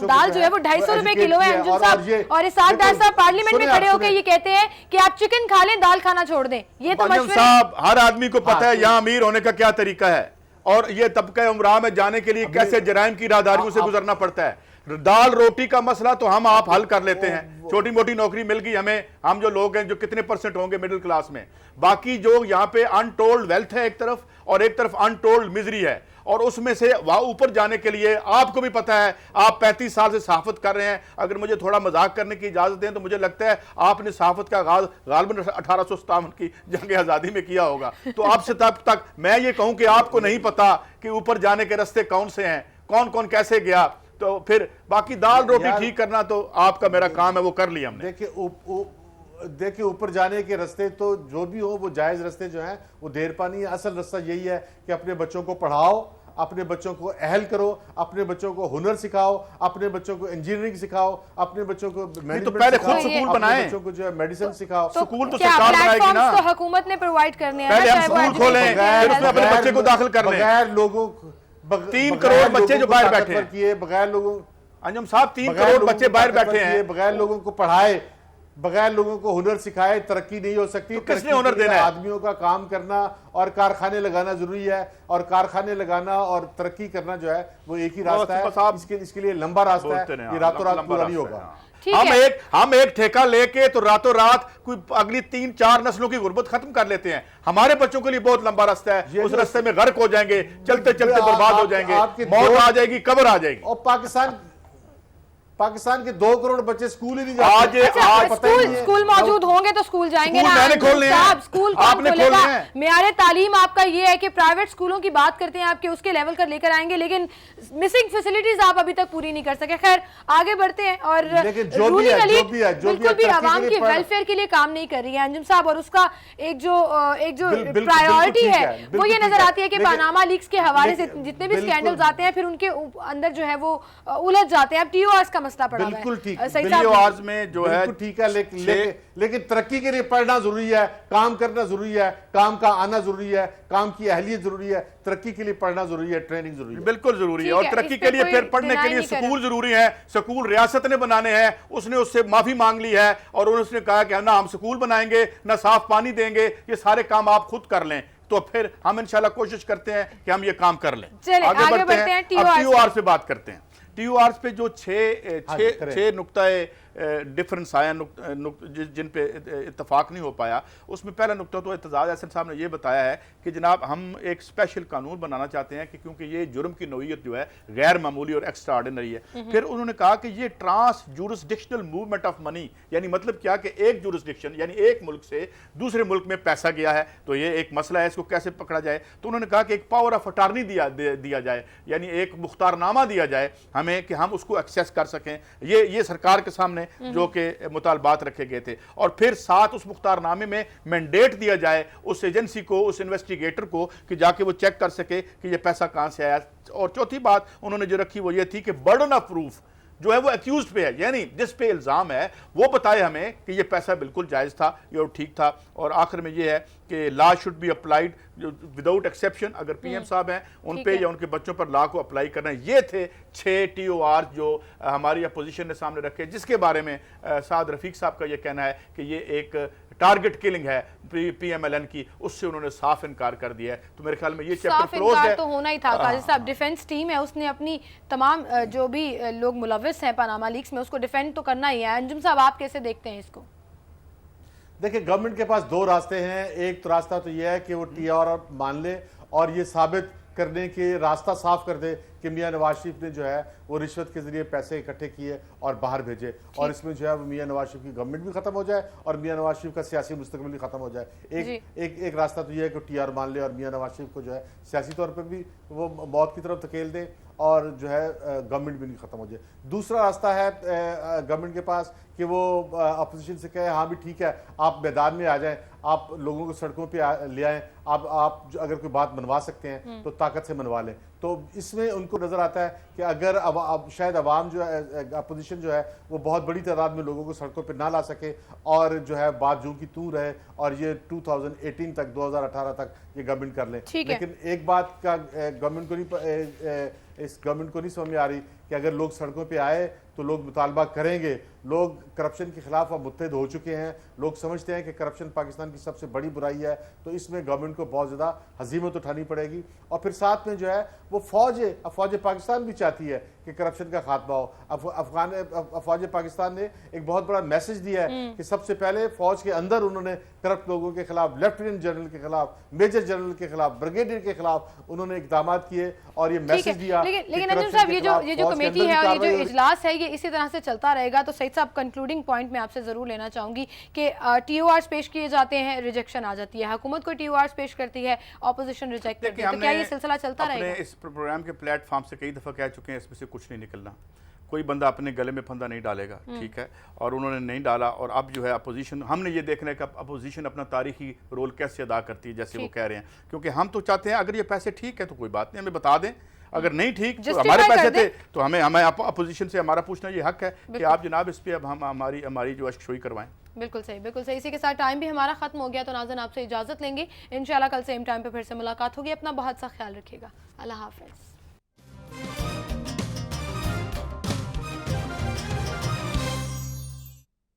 دال جو ہے وہ 250 روپے کلو ہے انجم صاحب، اور اسحاق ڈار صاحب پارلیمنٹ میں کھڑے ہو کے یہ کہتے ہیں کہ آپ چکن کھا لیں، دال کھانا چھوڑ دیں. یہ تو انجم صاحب ہر آدمی کو پتہ ہے یہاں امیر ہونے کا کیا طریقہ ہے، اور یہ طبقہ عمرہ میں جانے کے لیے کیسے جرائم کی راہداریوں سے گزرنا پڑتا ہے. دال روٹی کا مسئلہ تو ہم آپ حل کر لیتے ہیں، چھوٹی موٹی نوکری مل گئی ہمیں، ہم جو لوگ ہیں جو کتنے % ہوں گے مڈل کلاس میں. باقی جو یہاں پہ انٹولڈ ویلتھ ہے ایک طرف، اور ایک طرف انٹولڈ مزری ہے، اور اس میں سے وہاں اوپر جانے کے لیے آپ کو بھی پتہ ہے، آپ 35 سال سے صحافت کر رہے ہیں. اگر مجھے تھوڑا مذاق کرنے کی اجازت دیں تو مجھے لگتا ہے آپ نے صحافت کا آغاز غالباً 1857 کی جنگ آزادی میں کیا ہوگا. تو آپ سے تب تک میں یہ کہوں کہ آپ کو نہیں پتا کہ اوپر جانے کے رستے کون سے ہیں، کون کون کیسے گیا، تو پھر باقی دال روٹی ٹھیک کرنا تو آپ کا میرا کام ہے، وہ کر لیا ہم نے. دیکھیں اوپر جانے کے رستے تو جو بھی ہو وہ جائز رستے جو ہیں وہ دیر پانی ہے. اصل رستہ یہی ہے کہ اپنے بچوں کو پڑھاؤ، اپنے بچوں کو اہل کرو، اپنے بچوں کو ہنر سکھاؤ، اپنے بچوں کو انجینئرنگ سکھاؤ، اپنے بچوں کو پہلے خود سکول بنائیں، بچوں کو جو ہے میڈیسن سکھاؤ. سکول تو سرکار بنائے گی نا، تو حکومت نے پرووائڈ کرنے ہیں. پہلے ہم سکول کھولیں، پھر اس میں اپنے بچے کو داخل کر لیں. بغیر لوگوں 3 کروڑ بچے جو باہر بیٹھے ہیں، بغیر لوگوں انجم صاحب 3 کروڑ بچے باہر بیٹھے ہیں، بغیر لوگوں کو پڑھائے، بغیر لوگوں کو ہنر سکھائے ترقی نہیں ہو سکتی. کس نے ہنر دینا ہے؟ آدمیوں کا کام کرنا اور کارخانے لگانا ضروری ہے، اور کارخانے لگانا اور ترقی کرنا جو ہے وہ ایک ہی راستہ ہے. اس کے لیے لمبا راستہ ہے، یہ راتوں رات پورا نہیں ہوگا. ہم ایک ٹھیکہ لے کے تو راتوں رات کوئی اگلی 3-4 نسلوں کی غربت ختم کر لیتے ہیں. ہمارے بچوں کے لیے بہت لمبا راستہ ہے، اس راستے میں غرق ہو جائیں گے، چلتے چلتے برباد ہو جائیں گے، موت آ جائے گی، قبر آ جائے گی. اور پاکستان पाकिस्तान के 2 करोड़ बच्चे स्कूल ही नहीं जाते। आज स्कूल मौजूद होंगे तो स्कूल जाएंगे ना। मैंने खोलने हैं, साहब स्कूल कौन आपने खोलेगा? खोलने हैं। मेयारे तालीम आपका ये है कि प्राइवेट स्कूलों की बात करते हैं आपके उसके लेवल कर लेकर आएंगे, लेकिन मिसिंग फैसिलिटीज आप अभी तक पूरी नहीं कर सके। खैर आगे बढ़ते हैं। और रूलिंग अलीग बिल्कुल भी आवाम की वेलफेयर के लिए काम नहीं कर रही है अंजुम साहब, और उसका एक जो प्रायोरिटी है वो ये नजर आती है कि पनामा लीक्स के हवाले से जितने भी स्कैंडल्स आते हैं फिर उनके अंदर जो है वो उलझ जाते हैं। अब टीओआरएस का मसला पड़ा हुआ है। बिल्कुल ठीक, टीओआरएस में जो है ठीक है, लेकिन तरक्की के लिए पढ़ना जरूरी है, काम करना जरूरी है, काम का आना जरूरी है, काम की अहलियत जरूरी है, तरक्की के लिए पढ़ना जरूरी है, ट्रेनिंग जरूरी है। बिल्कुल जरूरी है। और तरक्की के लिए फिर पढ़ने के लिए स्कूल जरूरी है। स्कूल रियासत ने बनाने हैं, उसने उससे माफी मांग ली है और उसने कहा कि ना हम स्कूल बनाएंगे ना साफ पानी देंगे, ये सारे काम आप खुद कर लें। तो फिर हम इंशाल्लाह कोशिश करते हैं कि हम ये काम कर लें। आगे बढ़ते हैं। टीओआर पे बात करते हैं। टीओआर पे जो छह नुक्ताए डिफरेंस आया, जिन पे इत्तेफाक नहीं हो पाया, उसमें पहला नुक्ता तो एतजाज अहसन साहब ने ये बताया है कि जनाब हम एक स्पेशल कानून बनाना चाहते हैं कि क्योंकि ये जुर्म की नौइयत जो है गैर मामूली और एक्स्ट्रा ऑर्डिनरी है। फिर उन्होंने कहा कि ये ट्रांस जूरिसडिक्शनल मूवमेंट ऑफ मनी, यानी मतलब क्या कि एक जूरिसडिक्शन यानी एक मुल्क से दूसरे मुल्क में पैसा गया है तो ये एक मसला है, इसको कैसे पकड़ा जाए। तो उन्होंने कहा कि एक पावर ऑफ अटार्नी दिया जाए, यानी एक मुख्तारनामा दिया जाए हमें कि हम उसको एक्सेस कर सकें। ये सरकार के सामने जो कि मुतालबात रखे गए थे। और फिर साथ उस मुख्तारनामे में मैंडेट दिया जाए उस एजेंसी को, उस इन्वेस्टिगेटर को कि जाके वो चेक कर सके कि ये पैसा कहां से आया। और चौथी बात उन्होंने जो रखी वो ये थी कि बर्डन ऑफ प्रूफ जो है वो एक्यूज पे है, यानी जिस पे इल्जाम है वो बताए हमें कि ये पैसा बिल्कुल जायज था, ये ठीक था। और आखिर में ये है कि law should be applied without exception. अगर पीएम साहब हैं उन पे या उनके बच्चों पर लॉ को अप्लाई करना है। ये थे 6 टीओआर जो हमारी अपोजिशन ने सामने रखे, जिसके बारे में साद रफीक साहब का ये कहना है कि ये एक टारगेट किलिंग है पीएमएलएन की, उससे उन्होंने साफ इनकार कर दिया है। तो मेरे ख्याल में ये चैप्टर क्लोज है। तो होना ही था। काजी साहब डिफेंस टीम है, उसने अपनी तमाम जो भी लोग मुलविस हैं पनामा लीक्स में उसको डिफेंड तो करना ही है। अंजुम साहब आप कैसे देखते हैं इसको? देखिए गवर्नमेंट के पास 2 रास्ते हैं। एक तो रास्ता तो यह है कि वो टीआर मान ले और ये साबित करने के रास्ता साफ कर दे कि मियां नवाज शरीफ ने जो है वो रिश्वत के जरिए पैसे इकट्ठे किए और बाहर भेजे, और इसमें जो है वो मियां नवाज शरीफ की गवर्नमेंट भी खत्म हो जाए और मियां नवाज शरीफ का सियासी मुस्तकबिल भी खत्म हो जाए। एक रास्ता तो यह है कि टीआर मान ले और मियां नवाज शरीफ को जो है सियासी तौर पर भी वो मौत की तरफ धकेल दे और जो है गवर्नमेंट भी नहीं खत्म हो जाए। दूसरा रास्ता है गवर्नमेंट के पास कि वो अपोजिशन से कहे हाँ भी ठीक है आप मैदान में आ जाएं, आप लोगों को सड़कों पे ले आएं, आप अगर कोई बात मनवा सकते हैं तो ताकत से मनवा लें। तो इसमें उनको नजर आता है कि अगर अब शायद अवाम जो है अपोजिशन जो है वो बहुत बड़ी तादाद में लोगों को सड़कों पर ना ला सके और जो है बात जो की तू रहे और ये 2018 तक 2018 तक ये गवर्नमेंट कर ले। लेकिन एक बात का गवर्नमेंट को नहीं इस गवर्नमेंट को नहीं समझ में आ रही कि अगर लोग सड़कों पे आए तो लोग मुतालबा करेंगे। लोग करप्शन के खिलाफ अब मुत्तहिद हो चुके हैं, लोग समझते हैं कि करप्शन पाकिस्तान की सबसे बड़ी बुराई है। तो इसमें गवर्नमेंट को बहुत ज़्यादा हजीमत उठानी पड़ेगी। और फिर साथ में जो है वो फौज पाकिस्तान भी चाहती है कि करप्शन का खात्मा हो। फौज पाकिस्तान ने एक बहुत बड़ा मैसेज दिया है कि सबसे पहले फौज के अंदर उन्होंने करप्ट लोगों के खिलाफ, लेफ्टिनेंट जनरल के खिलाफ, मेजर जनरल के खिलाफ, ब्रिगेडियर के खिलाफ उन्होंने इकदाम किए और ये मैसेज दिया। लेकिन अंजुम साहब ये जो कमेटी है और ये जो इजलास है ये इसी तरह से चलता रहेगा। तो सईद साहब कंक्लूडिंग पॉइंट में आपसे जरूर लेना चाहूंगी कि टीओआरस पेश किए जाते हैं, रिजेक्शन आ जाती है, हुकूमत को टीओआरस पेश करती है, ऑपोजिशन रिजेक्ट करती है, तो क्या ये सिलसिला चलता रहेगा? इस प्रोग्राम के प्लेटफॉर्म से कई दफा कह चुके हैं इसमें से कुछ नहीं निकलना, कोई बंदा अपने गले में फंदा नहीं डालेगा, ठीक है, और उन्होंने नहीं डाला। और अब जो है अपोजिशन, हमने ये देखना है कि अपोजिशन अपना तारीखी रोल कैसे अदा करती है, जैसे वो कह रहे हैं। क्योंकि हम तो चाहते हैं अगर ये पैसे ठीक है तो कोई बात नहीं, हमें बता दें, अगर नहीं ठीक तो हमारे पैसे थे तो हमें अपोजिशन से हमारा पूछना ये हक है कि आप जनाब इस पे अब हम हमारी जो अश्कशोई करवाएं। बिल्कुल सही, बिल्कुल सही। इसी के साथ टाइम भी हमारा खत्म हो गया, तो नाज़रीन आपसे इजाजत लेंगे। इंशाल्लाह कल सेम टाइम पे फिर से मुलाकात होगी। अपना बहुत सा ख्याल रखिएगा। अल्लाह हाफिज़।